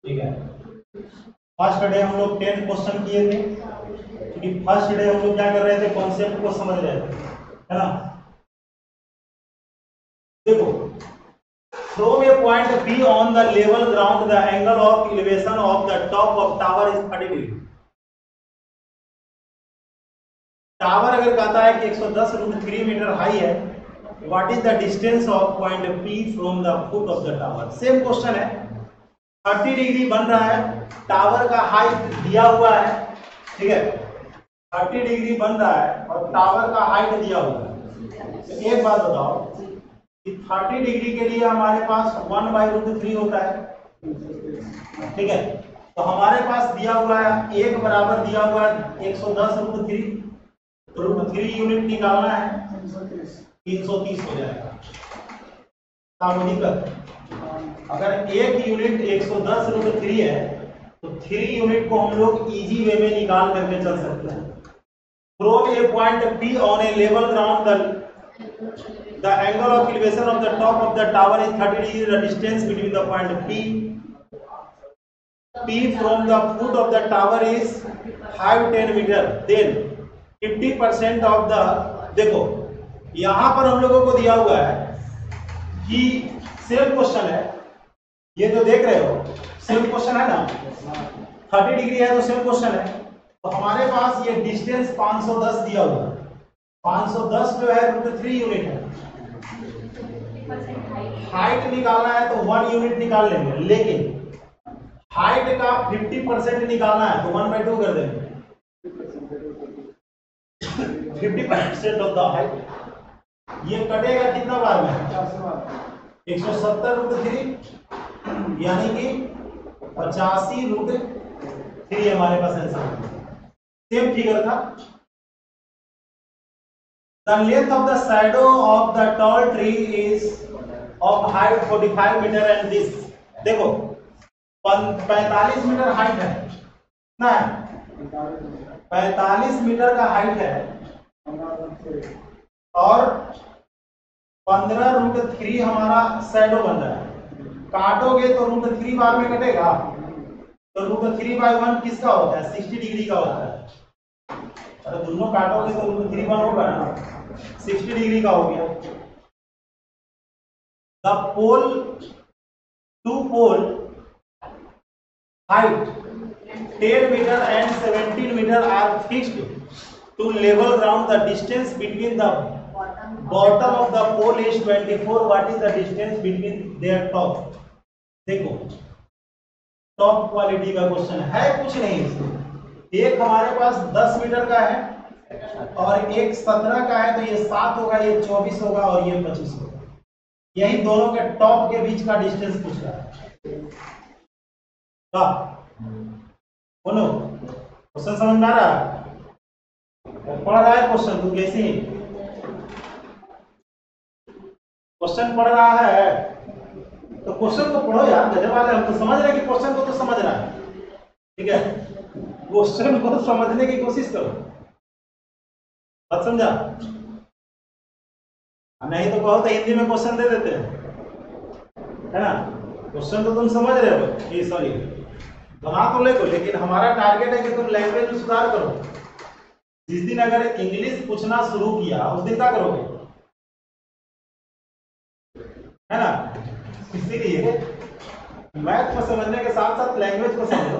ठीक है, फर्स्ट डे हम लोग 10 क्वेश्चन किए थे क्योंकि फर्स्ट डे हम लोग क्या कर रहे थे, कॉन्सेप्ट को समझ रहे थे, है ना? देखो, from a point B on the level ground the angle of elevation of the top of tower is 30 degree। Tower अगर कहता है कि 110√3 मीटर हाई है, what is the distance of point P from the foot of the tower. Same question है, 30 degree बन रहा है, tower का हाइट दिया हुआ है, ठीक है, 30 डिग्री बन रहा है और टावर का हाइट दिया हुआ है। तो एक बात बताओ कि 30 डिग्री के लिए हमारे पास 1/√3 होता है, ठीक है, तो हमारे पास दिया हुआ है एक बराबर दिया हुआ है 110√3, √3 यूनिट निकालना है, 330 हो जाएगा। अगर एक यूनिट 110√3 है तो 3 यूनिट को हम लोग इजी वे में निकाल करके चल सकते हैं। From A point P on A level ground the angle of elevation of the top of the tower is 30 degree, the distance between the point P from the foot of the tower is 510 meter, then 50% of the, देखो यहां पर हम लोगों को दिया हुआ है कि सेम क्वेश्चन है, ये जो देख रहे हो सेम क्वेश्चन है ना, 30 डिग्री है तो सेम क्वेश्चन है, तो हमारे पास ये डिस्टेंस 510 दिया हुआ है, 510 जो है √3 यूनिट है, हाइट निकालना है तो 1 यूनिट निकाल लेंगे, लेकिन हाइट का 50% निकालना है तो 1/2 कर देंगे। 50% ऑफ द हाइट, ये कटेगा कितना बार में, 170√3, यानी कि 85√3 हमारे पास आंसर। सेम फिगर था। The length of the shadow of the tall tree is of height 45 meter and this, देखो 45 मीटर हाइट है ना, 45 मीटर का हाइट है और 15√3 हमारा शैडो बन रहा है। काटोगे तो √3 बार में कटेगा, तो √3/1 किसका होता है, 60 डिग्री का होता है। अरे दोनों काटोगे तो √3/1 होगा ना, 60 डिग्री का हो गया। The pole to pole height 10 metre and 17 metre are fixed to level ground, the distance between the bottom of the pole is 24, what is the distance between their top. देखो टॉप क्वालिटी का question है, कुछ नहीं इसमें, एक हमारे पास 10 metre का है और एक 17 का है, तो ये 7 होगा, ये 24 होगा और ये 25 होगा। यही दोनों के टॉप के बीच का डिस्टेंस पूछ रहा है। बोलो क्वेश्चन समझ में आ रहा है, पढ़ रहा है क्वेश्चन, तू कैसी क्वेश्चन पढ़ रहा है तो क्वेश्चन को पढ़ो यार, गजब वाले, हम तो समझ रहे हैं कि क्वेश्चन को तो समझ रहा है, ठीक है, क्वेश्चन को समझने की कोशिश करो, बात समझा? नहीं तो कहो तो हिंदी में क्वेश्चन दे देते हैं, है ना, क्वेश्चन तो तुम समझ रहे हो, ये सॉरी बना तो ले को, लेकिन हमारा टारगेट है कि तुम लैंग्वेज में सुधार करो। जिस दिन अगर इंग्लिश पूछना शुरू किया उस दिन क्या करोगे, है ना, इसीलिए मैथ को समझने के साथ साथ लैंग्वेज को समझो।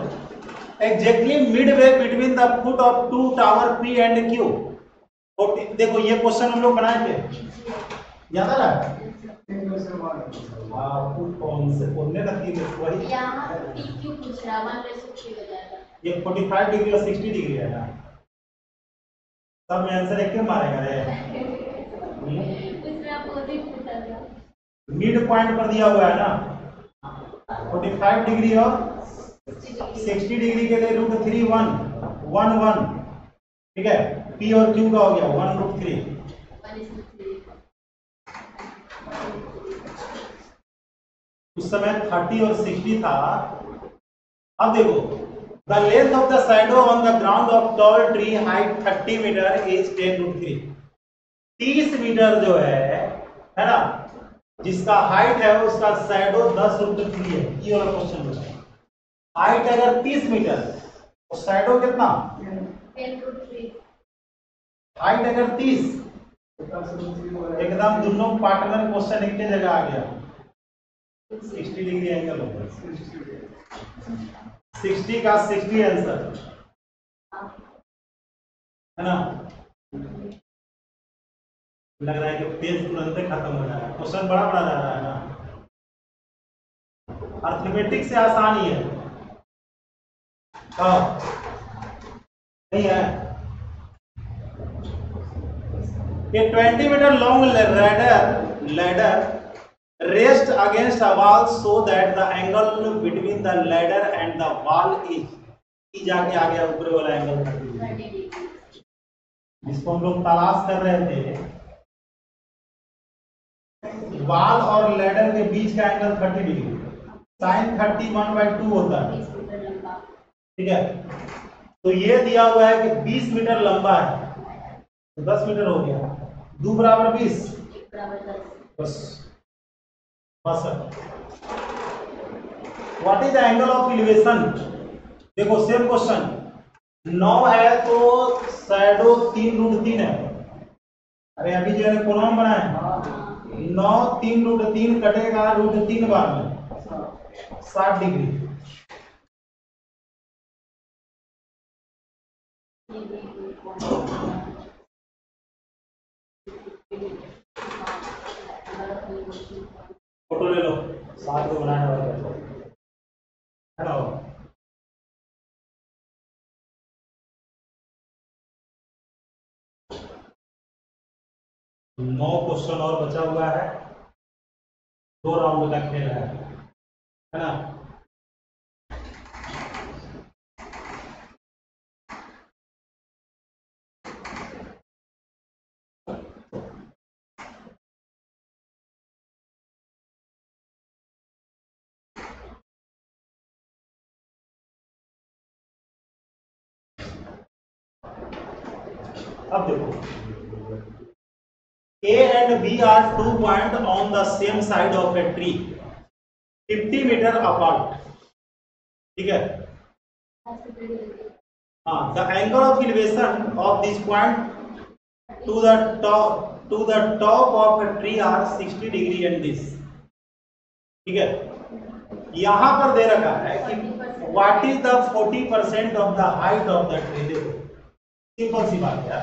Exactly mid way between the foot of two tower P and Q। देखो ये क्वेश्चन हम लोग बनाए थे, याद आ रहा है? कौन से बोलने लगती है वही, यहाँ PQ पूछ रहा, 1/3 हो जाएगा। ये 45 डिग्री और 60 डिग्री है ना, सब में आंसर एक के मारेगा रे। उसमें आपको अपोजिट में चल रहा है। मिड पॉइंट पर दिया हुआ है ना, 45 डिग्री और 60 डिग्री के लिए √3 1 1 1, ठीक है। P और Q का हो गया 1√3। उस समय 30 और 60 था। अब देखो, the length of the shadow on the ground of tall tree height 30 metre is 10√3। 30 metre जो है ना, जिसका हाइट है उसका शैडो 10√3 है। ये वाला क्वेश्चन है। हाइट अगर 30 मीटर तो शैडो कितना? 10√3। हाइट अगर 30, एकदम दोनों पार्टनर क्वेश्चन एक ही जगह आ गया। 60 डिग्री एंगल होगा, 60 का 60 आंसर है ना। लग रहा है कि पेज तुरंत खत्म हो जा रहा है, क्वेश्चन बड़ा बड़ा जा रहा है ना। अर्थमेटिक से आसान ही है। नहीं है ये 20 metre long ladder rest against a wall so that the angle between the ladder and the wall is जाके आ गया ऊपर वाला एंगल 30 डिग्री, जिसको हम लोग तलाश कर रहे थे। वॉल और लैडर के बीच का एंगल 30 डिग्री, sin 30 1/2 होता है, ठीक है। तो ये दिया हुआ है कि 20 मीटर लंबा है, तो 10 मीटर हो गया, 2 बराबर 20, बस बस। What is the angle of elevation? देखो सेम क्वेश्चन, 9 है तो शैडो 3√3 है। अरे अभी जो है कोलम बना है 9 3√3 कटेगा √3 बार में 60 डिग्री। फोटो ले लो, साथ में बनाने वाला हेलो। 9 क्वेश्चन और बचा हुआ है, 2 राउंड का खेल है ना। अब देखो, A and B are 2 points on the same side of a tree 50 metre apart, ठीक है। हाँ, the angle of elevation of this point to the top of a tree are 60 degree and this, ठीक है। यहां पर दे रखा है कि what is the 40% of the height of the tree। देखो सिंपल सी बात है,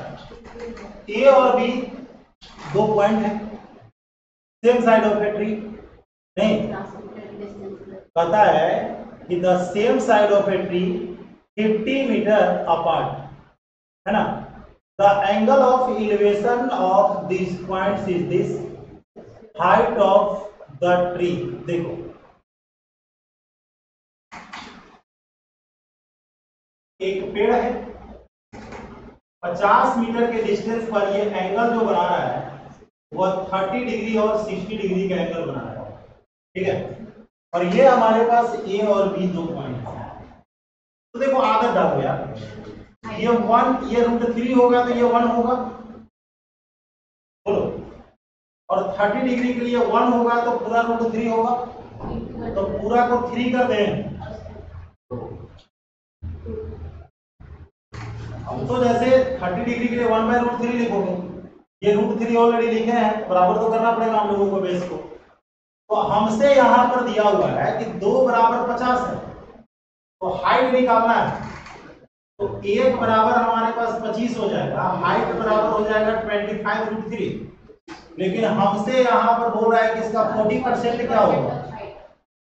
A और B 2 पॉइंट है, same side of a tree. नहीं, पता है कि the same side of a tree 50 metre apart, है ना। The angle of elevation of this points is this height of the tree. देखो एक पेड़ है, 50 मीटर के डिस्टेंस पर ये एंगल जो बना रहा है वो 30 डिग्री और 60 डिग्री का एंगल बना रहा है, ठीक है। और ये हमारे पास A और B 2 पॉइंट है। तो देखो आदत डालो यार, ये 1, ये √3 होगा तो ये 1 होगा, बोलो। और 30 डिग्री के लिए 1 होगा तो पूरा √3 होगा, तो पूरा को 3 कर दें। अब तो जैसे 30 डिग्री के लिए 1/√3 लिखोगे, ये √3 ऑलरेडी लिखे हैं, बराबर तो करना पड़ेगा हम लोगों को बेस को। तो हमसे यहां पर दिया हुआ है कि 2 बराबर 50 है, तो हाइट निकालना है, तो 1 बराबर हमारे पास 25 हो जाएगा, हाइट बराबर हो जाएगा 25√3। लेकिन हमसे यहां पर बोल रहा है कि इसका 40% क्या होगा।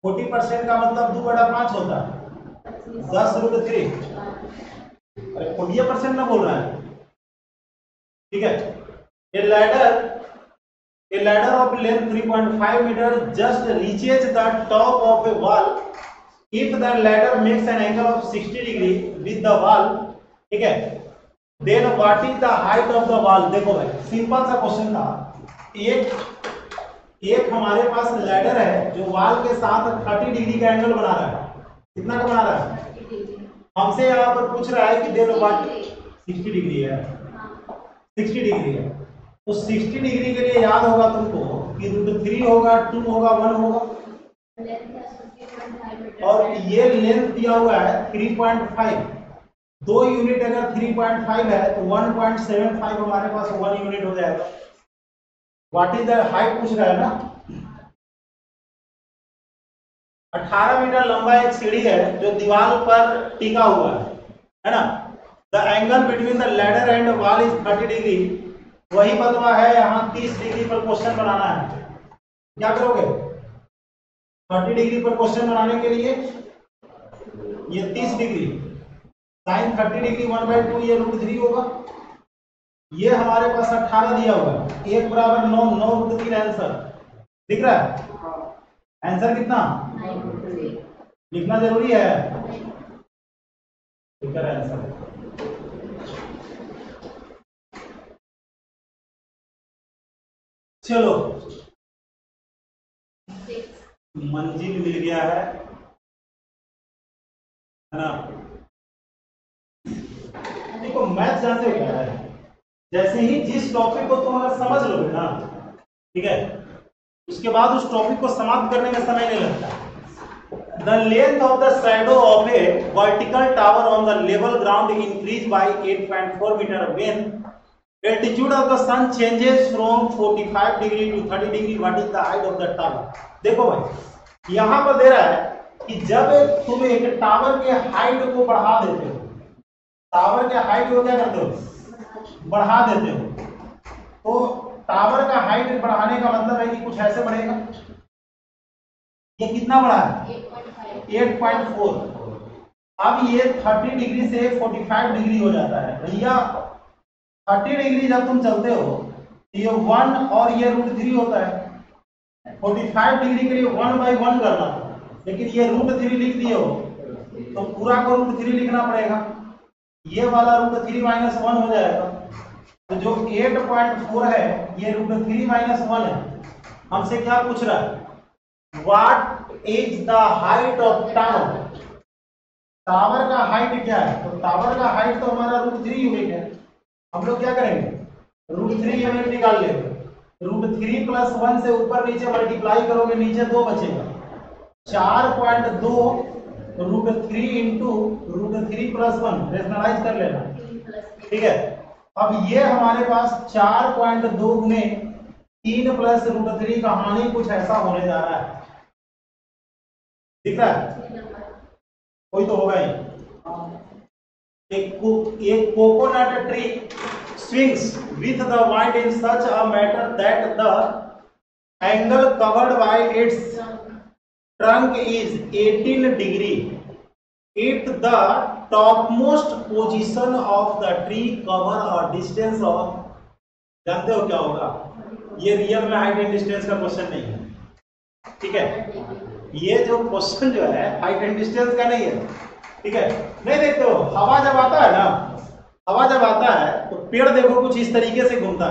40% का मतलब 2/5 होता है, 10√3। अरे 40% ना बोल रहा है, ठीक है। ये ladder A ladder of length 3.5 meter just reaches the top of a wall if the ladder makes an angle of 60 degree with the wall, ठीक है, then what is the height of the wall? देखो भाई simple सा question था। एक हमारे पास ladder है जो वॉल के साथ 30 डिग्री का एंगल बना रहा है। कितना का बना रहा है? हमसे यहाँ पर पूछ रहा है कि देन व्हाट 60 डिग्री है, 60 डिग्री है। तो 60 डिग्री के लिए याद होगा तुमको कि √3 होगा, 2 होगा, 1 होगा, और ये लेंथ दिया हुआ है 3.5। 2 यूनिट अगर 3.5 है तो 1.75 हमारे पास 1 यूनिट हो जाएगा। व्हाट इज द हाइट पूछ रहा है ना। 18 मीटर लंबा एक सीढ़ी है जो दीवार पर टिका हुआ है ना। The angle between the ladder and wall is 30 degree. वही बतवा है यहाँ 30 डिग्री पर क्वेश्चन बनाना है। क्या करोगे? 30 डिग्री पर क्वेश्चन बनाने के लिए ये 30 डिग्री साइन 30 डिग्री 1/2 ये √3 होगा। ये हमारे पास 18 दिया हुआ है, 1 बराबर 9, 9√3 आंसर दिख रहा है। आंसर कितना लिखना जरूरी है? आंसर चलो मंजिल मिल गया है ना। देखो मैथ जानते हो क्या है, जैसे ही जिस टॉपिक को तुम अगर समझ लोगे ना, ठीक है, उसके बाद उस टॉपिक को समाप्त करने में समय नहीं लगता। The length of the shadow of a vertical tower on the level ground increased by 8.4 meter when altitude of the sun changes from 45 degree to 30 degree. What is the height of the tower? देखो भाई यहाँ पर दे रहा है कि जब तुम एक टावर के हाइट को बढ़ा देते हो, टावर के हाइट को क्या करते हो? बढ़ा देते हो। तो टावर का हाइट बढ़ाने का मतलब है कि कुछ ऐसे बढ़ेगा। ये कितना बढ़ा है? 8.4। अब ये 30 डिग्री से 45 डिग्री हो जाता है। भैया 30 डिग्री जब तुम चलते हो तो ये 1 और ये √3 होता है। 45 डिग्री के लिए 1/1 करना था, लेकिन ये √3 लिख दिए हो तो पूरा को √3 लिखना पड़ेगा। ये वाला √3 - 1 हो जाएगा। तो जो 8.4 है ये √3 - 1 है। हमसे क्या पूछ रहा है? What is the height of tower? Tower का हाइट क्या है? तो टावर का हाइट तो हमारा √3 यूनिट है। हम लोग क्या करेंगे? √3 यूनिट निकाल लेंगे। √3 + 1 से ऊपर नीचे मल्टीप्लाई करोगे, नीचे 2 बचेगा। 4.2 √3 इंटू √3 + 1 रेशनलाइज कर लेना, ठीक है। अब ये हमारे पास 4.2 गुने 3 + √3 कहानी कुछ ऐसा होने जा रहा है। दिख रहा है? कोई तो होगा ही। एक coconut tree swings with the wind in such a manner that the angle covered by its trunk is 18 degree if the topmost position of the tree cover a distance of, जानते हो क्या होगा? ये रियल में height and distance का question नहीं है, ठीक है। ये जो क्वेश्चन जो है हाइट एंड डिस्टेंस का नहीं है, ठीक है। नहीं देखते हो, हवा जब आता है ना, हवा जब आता है तो पेड़ देखो कुछ इस तरीके से घूमता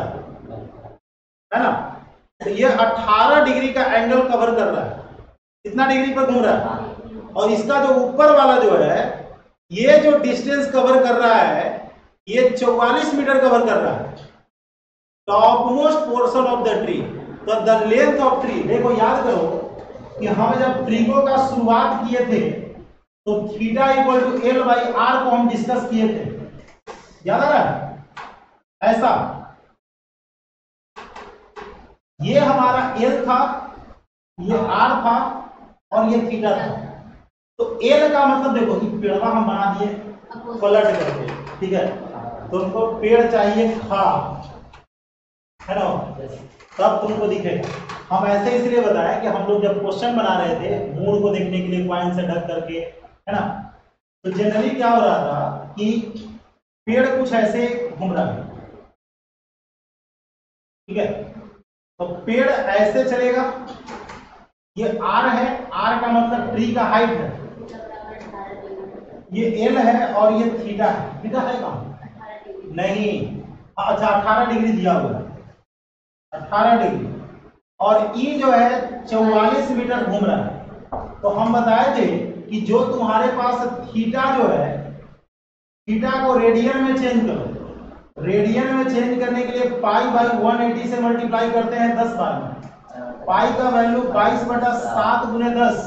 है ना। तो ये 18 डिग्री का एंगल कवर कर रहा है। कितना डिग्री पर घूम रहा है? और इसका जो ऊपर वाला जो है ये जो डिस्टेंस कवर कर रहा है ये 44 मीटर कवर कर रहा है। Top most portion of the tree. तो द लेंथ ऑफ ट्री, देखो याद करो कि हम जब ट्रीको का शुरुआत किए थे तो θ = L/r को हम डिस्कस किए थे, याद आ रहा है? ऐसा ये हमारा L था, ये R था और ये θ था। तो L का मतलब देखो कि पेड़वा हम बना दिए पलट करके, ठीक है। तो उनको पेड़ चाहिए खा, है ना, तब तुमको दिखेगा। हम ऐसे इसलिए बताया कि हम लोग जब क्वेश्चन बना रहे थे मूड को देखने के लिए पॉइंट से ढक करके, है ना, तो जनरली क्या हो रहा था कि पेड़ कुछ ऐसे घूम रहा है, ठीक है। तो पेड़ ऐसे चलेगा, ये आर है, आर का मतलब ट्री का हाइट है, ये एल है और ये थीटा है। थीटा है कहाँ? नहीं, अच्छा 18 डिग्री दिया हुआ है, 18 डिग्री, और ई जो है 44 मीटर घूम रहा है। तो हम बताए थे कि जो तुम्हारे पास थीटा जो है, थीटा को रेडियन में चेंज करो। रेडियन में चेंज करने के लिए पाई बाई 180 से मल्टीप्लाई करते हैं 10 बार में। पाई का वैल्यू 22/7 गुने 10,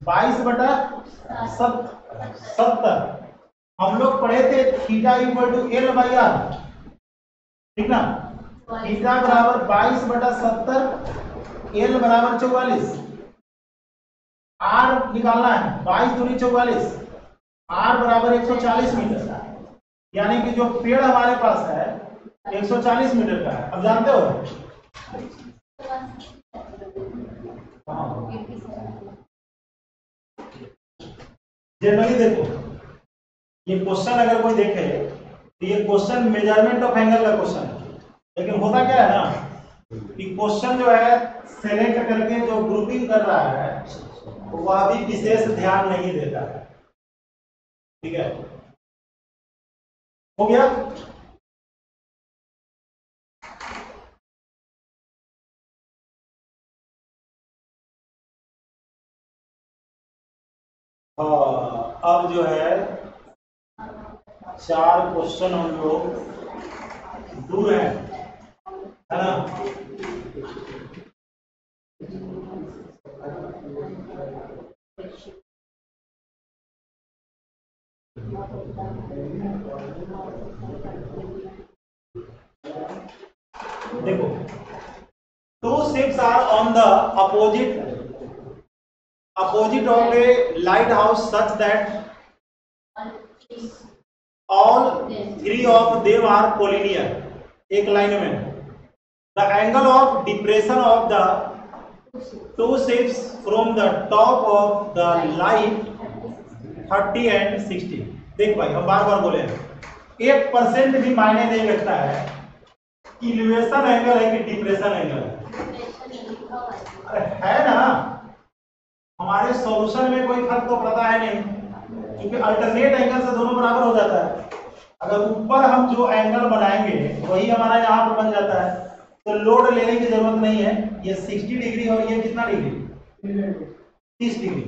22/70। हम लोग पढ़े थे theta equal to L by R, ठीक ना? थीटा बराबर 22/70, एल बराबर 44, आर निकालना है, 22 दूनी 44, आर बराबर 140 मीटर, यानी कि जो पेड़ हमारे पास है 140 मीटर का है। अब जानते हो? जनरली देखो, ये क्वेश्चन अगर कोई देखे तो ये क्वेश्चन मेजरमेंट ऑफ एंगल का क्वेश्चन है, लेकिन होता क्या है ना कि क्वेश्चन जो है सेलेक्ट करके जो ग्रुपिंग कर रहा है वह भी विशेष ध्यान नहीं देता है। ठीक है, हो गया? अब जो है 4 क्वेश्चन हम लोग दूर है ना? देखो, 2 ships are on the opposite of a lighthouse such that all 3 of them are collinear, एक लाइन में। The angle of depression of the 2 ships from the top of the light 30 and 60। देख भाई, हम बार बार बोले 1% भी मायने नहीं रखता है इलिवेशन एंगल है कि डिप्रेशन एंगल है। अरे है ना, हमारे सॉल्यूशन में कोई फर्क तो पता है नहीं, क्योंकि अल्टरनेट एंगल से दोनों बराबर हो जाता है। अगर ऊपर हम जो एंगल बनाएंगे वही हमारा यहाँ पर बन जाता है, तो लोड लेने की जरूरत नहीं है। ये 60 डिग्री और ये कितना डिग्री? 30 डिग्री।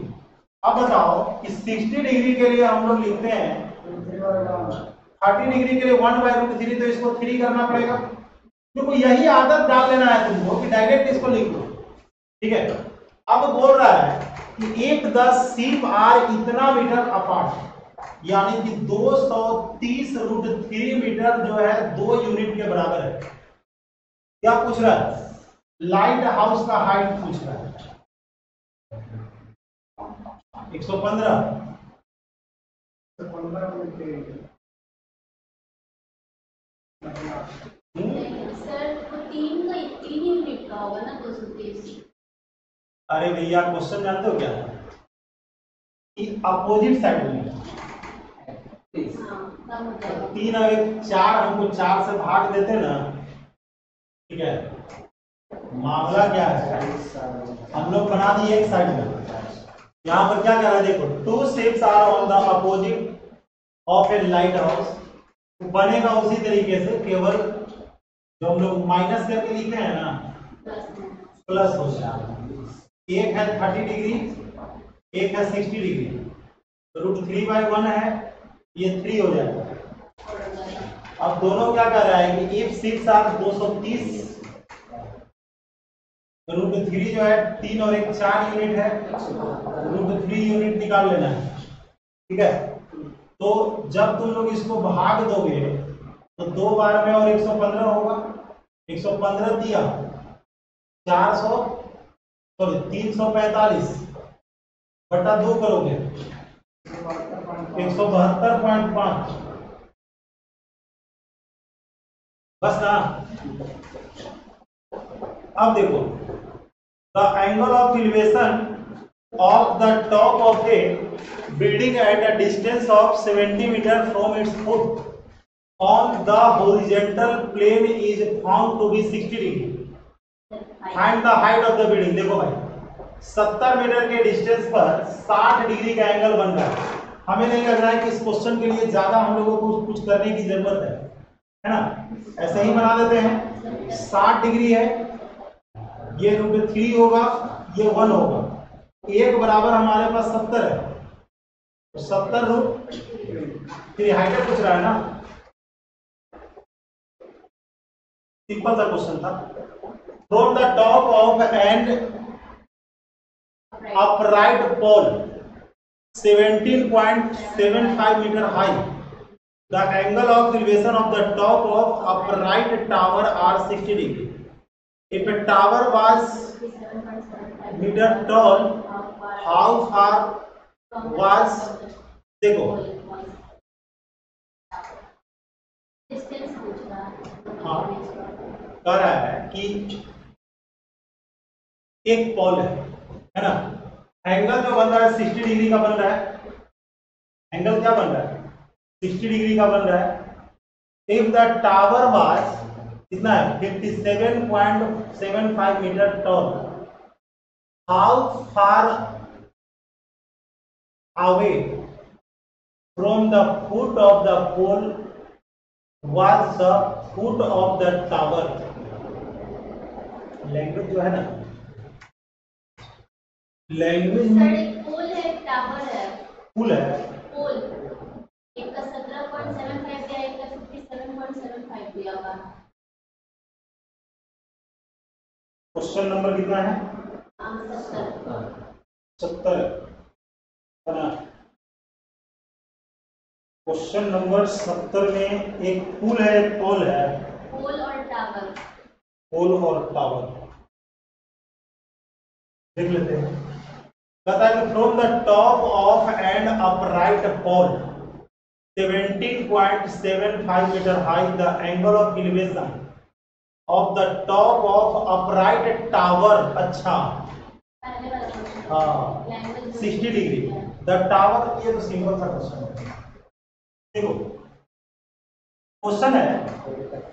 अब बताओ कि 60 डिग्री के लिए हम लोग लिखते हैं 30 डिग्री के लिए 1/√3, तो इसको 3 करना पड़ेगा। देखो, यही आदत डाल लेना है तुमको कि डायरेक्ट इसको लिख दो। ठीक है, अब बोल रहा है कि एक 10 शिप आर इतना मीटर अपार्ट, यानी कि 230√3 मीटर जो है 2 यूनिट के बराबर है। क्या पूछ रहा है? लाइट हाउस का हाइट पूछ रहा है। 115 सर, तो 3 यूनिट का होगा ना 230। अरे भैया, क्वेश्चन जानते हो क्या कि अपोजिट साइड में 3 और 1 4, हमको 4 से भाग देते ना। ठीक है, मामला क्या है, हम लोग बना दिए एक साइड में। यहाँ पर क्या कह रहा है? देखो, 2 ships are on the opposite of a lighthouse, बनेगा उसी तरीके से, केवल जो हम लोग माइनस करके लिखे हैं ना प्लस हो जाएगा। एक है 30 डिग्री, एक है 60 डिग्री, √3/1 है, ये 3 हो जाएगा। अब दोनों क्या कर रहा है कि if ships are 230, √3 जो है 3 और 1 4 यूनिट है, √3 यूनिट निकाल लेना है। ठीक है, तो जब तुम लोग इसको भाग दोगे तो 2 बार में और 115 होगा। 115 दिया 345 बटा 2 करोगे 172.5, बस ना। अब देखो, the angle of elevation of the top of a building at a distance of 70 meters from its foot on the horizontal plane is found to be 60 degree। Find the height of the building. देखो भाई 70 metre के distance पर 60 degree का angle बन रहा है। हमें नहीं लग रहा है कि इस क्वेश्चन के लिए ज्यादा हम लोगों को कुछ करने की जरूरत है ना। ऐसे ही बना देते हैं। 60 डिग्री है, ये √3 होगा, ये 1 होगा, एक बराबर हमारे पास 70 है, तो 70√3 हाइट पूछ रहा है ना। सिंपल सा क्वेश्चन था। From the top of and upright pole 17.75 metre high, the angle of elevation of the top of upright tower are 60 degree. If a tower was meter tall, how far was, देखो हाँ कह रहा है कि एक Paul है ना, angle जो बन रहा है 60 डिग्री का बन रहा है। एंगल क्या बन रहा है? 60 डिग्री का बन रहा है। इफ द टावर वाज कितना है? 57.75 metre tall, how far away from the foot of the pole was the foot of the tower। Language जो है ना, लैंग्वेज में एक पोल है, एक टावर है। पुल है, पोल एक का 17.75 दिया, एक का 57.75 दिया हुआ। क्वेश्चन नंबर कितना है? 70 बना। क्वेश्चन नंबर 70 में एक पुल है, एक पोल है। पोल और टावर। पोल और टावर देख लेते हैं। कहता है कि from the top of and upright pole 17.75 metre high, the angle of elevation of the top of upright tower. अच्छा हाँ 60 डिग्री। द टावर, ये तो सिंपल सा क्वेश्चन है। देखो क्वेश्चन है,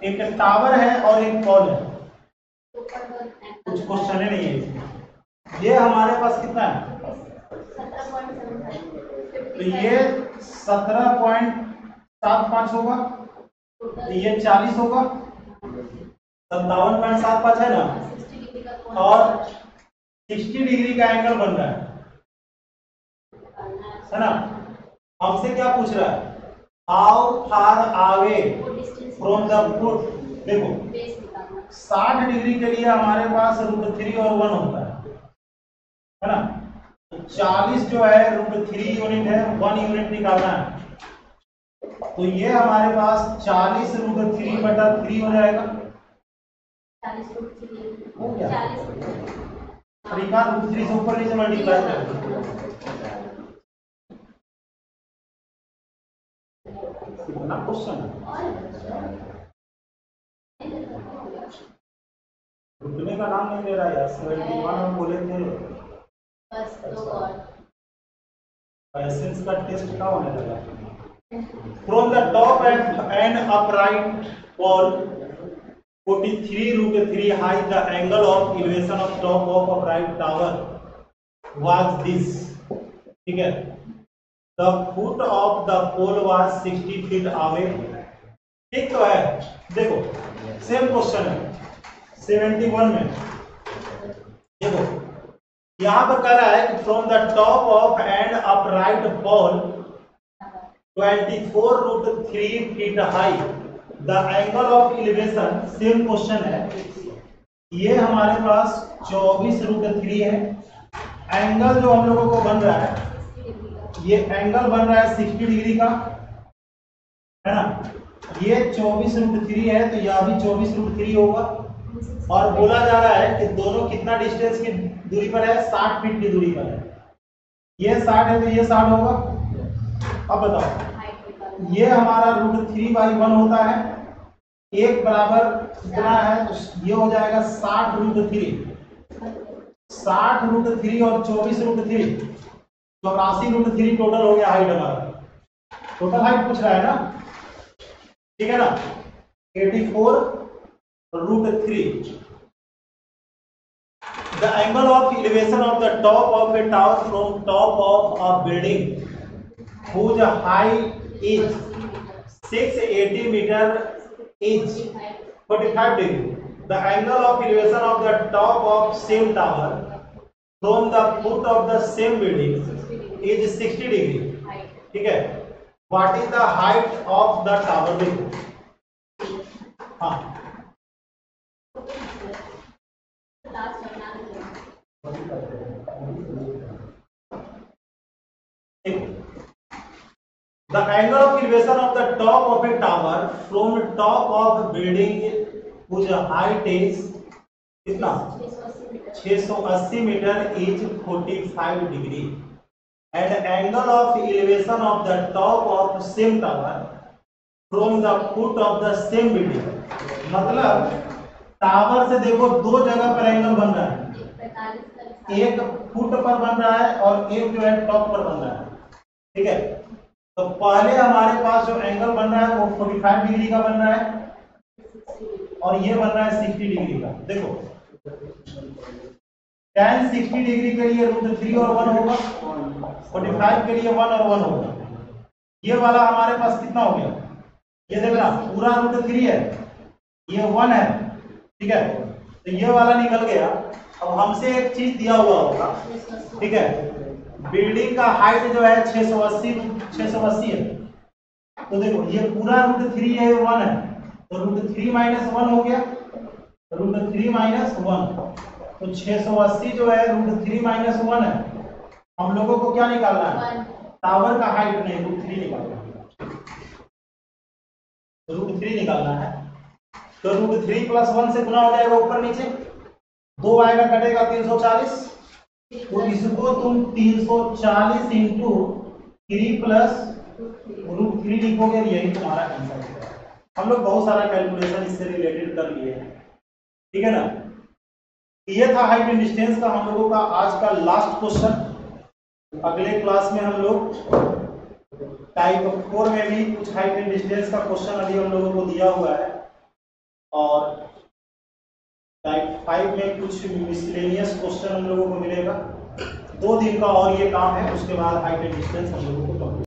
एक टावर है और एक पोल है, कुछ क्वेश्चन ही नहीं है इसमें। ये हमारे पास कितना है? 17.75। तो ये 17.75 होगा, तो ये 40 होगा, 57.75 है ना, और 60 डिग्री का एंगल बन रहा है ना। हमसे क्या पूछ रहा है? How far away from the foot. देखो 60 डिग्री के लिए हमारे पास √3 और 1 होता है ना। 40 जो है √3 यूनिट है, 1 यूनिट निकालना है, तो ये हमारे पास 40 √3/3 हो जाएगा। 40 हो गया। 40 तरीका √3 से ऊपर नीचे मल्टीप्लाई कर कितना क्वेश्चन है। रुकने का नाम नहीं ले रहा यार। 71 में बोले थे बस दो और। पैसेंस का टेस्ट क्या होने लगा। From the top and upright pole 43√3 high, the angle of elevation of top of upright tower was this. ठीक है, the foot of the pole was 60 feet away. ठीक तो है। देखो सेम क्वेश्चन है 71 में। देखो यहां पर कह रहा है कि from the top of and upright pole 24√3 feet high, the angle of elevation, same question है। ये हमारे पास 24√3 है। एंगल जो हम लोगों को बन रहा है, ये एंगल बन रहा है 60 डिग्री का, है ना। ये 24√3 है, तो यह भी 24√3 होगा। और बोला जा रहा है कि दोनों कितना डिस्टेंस की दूरी पर है? 60 फीट की दूरी पर है। ये 60 है, तो ये 60 होगा। अब बताओ, ये हमारा √3/1 होता है, एक बराबर कितना है? तो ये हो जाएगा 60√3। 60√3 और 24√3, 84√3 टोटल हो गया हाइट हमारा। टोटल हाइट पूछ रहा है ना, ठीक है ना। 84√3 The angle of elevation of the top of a tower from top of a building whose height is 680 meter is 45 degree. The angle of elevation of the top of same tower from the foot of the same building is 60 degree. ठीक है. What is the height of the tower? देखो. हाँ. The angle of elevation of the top of a tower from top of a building whose height is कितना 680 metre is 45 degree and angle of elevation of the top of same tower from the foot of the same building. मतलब tower से देखो दो जगह पर angle बन रहा है, एक फुट पर बन रहा है और एक जो है टॉप पर बन रहा है. ठीक है. तो पहले हमारे पास जो एंगल बन रहा है वो 45 डिग्री का बन रहा है और ये बन रहा है 60 डिग्री का. देखो tan 60 डिग्री के लिए √3 और 1 होगा, 45 के लिए 1 और 1 होगा. ये वाला हमारे पास कितना हो गया? ये देखना पूरा √3 है, ये 1 है. ठीक है. तो ये वाला निकल गया. अब हमसे एक चीज दिया हुआ होगा. ठीक है. बिल्डिंग का हाइट जो है 680 है. तो देखो ये पूरा √3 है, 1 है, तो √3 - 1 हो गया, √3 - 1. तो 680 जो है √3 - 1 है. हम लोगों को क्या निकालना है? टावर का हाइट नहीं, √3 निकालना है. √3 निकालना है. तो √3 + 1 से गुना हो जाएगा ऊपर नीचे, 2 आएगा कटेगा 340. तो इसको तुम 340 इंटू 3 + √3 लिखोगे, यही तुम्हारा आंसर है. हम लोग बहुत सारा कैलकुलेशन इससे रिलेटेड कर लिए हैं. ठीक है ना. ये था हाइट एंड डिस्टेंस का हम लोगों का आज का लास्ट क्वेश्चन. अगले क्लास में हम लोग टाइप 4 में भी कुछ हाइट एंड डिस्टेंस का क्वेश्चन अभी हम लोगों को दिया हुआ है और टाइप 5 में कुछ मिसलेनियस क्वेश्चन हम लोगों को मिलेगा. 2 दिन का और ये काम है, उसके बाद हाइट एंड डिस्टेंस हम लोगों को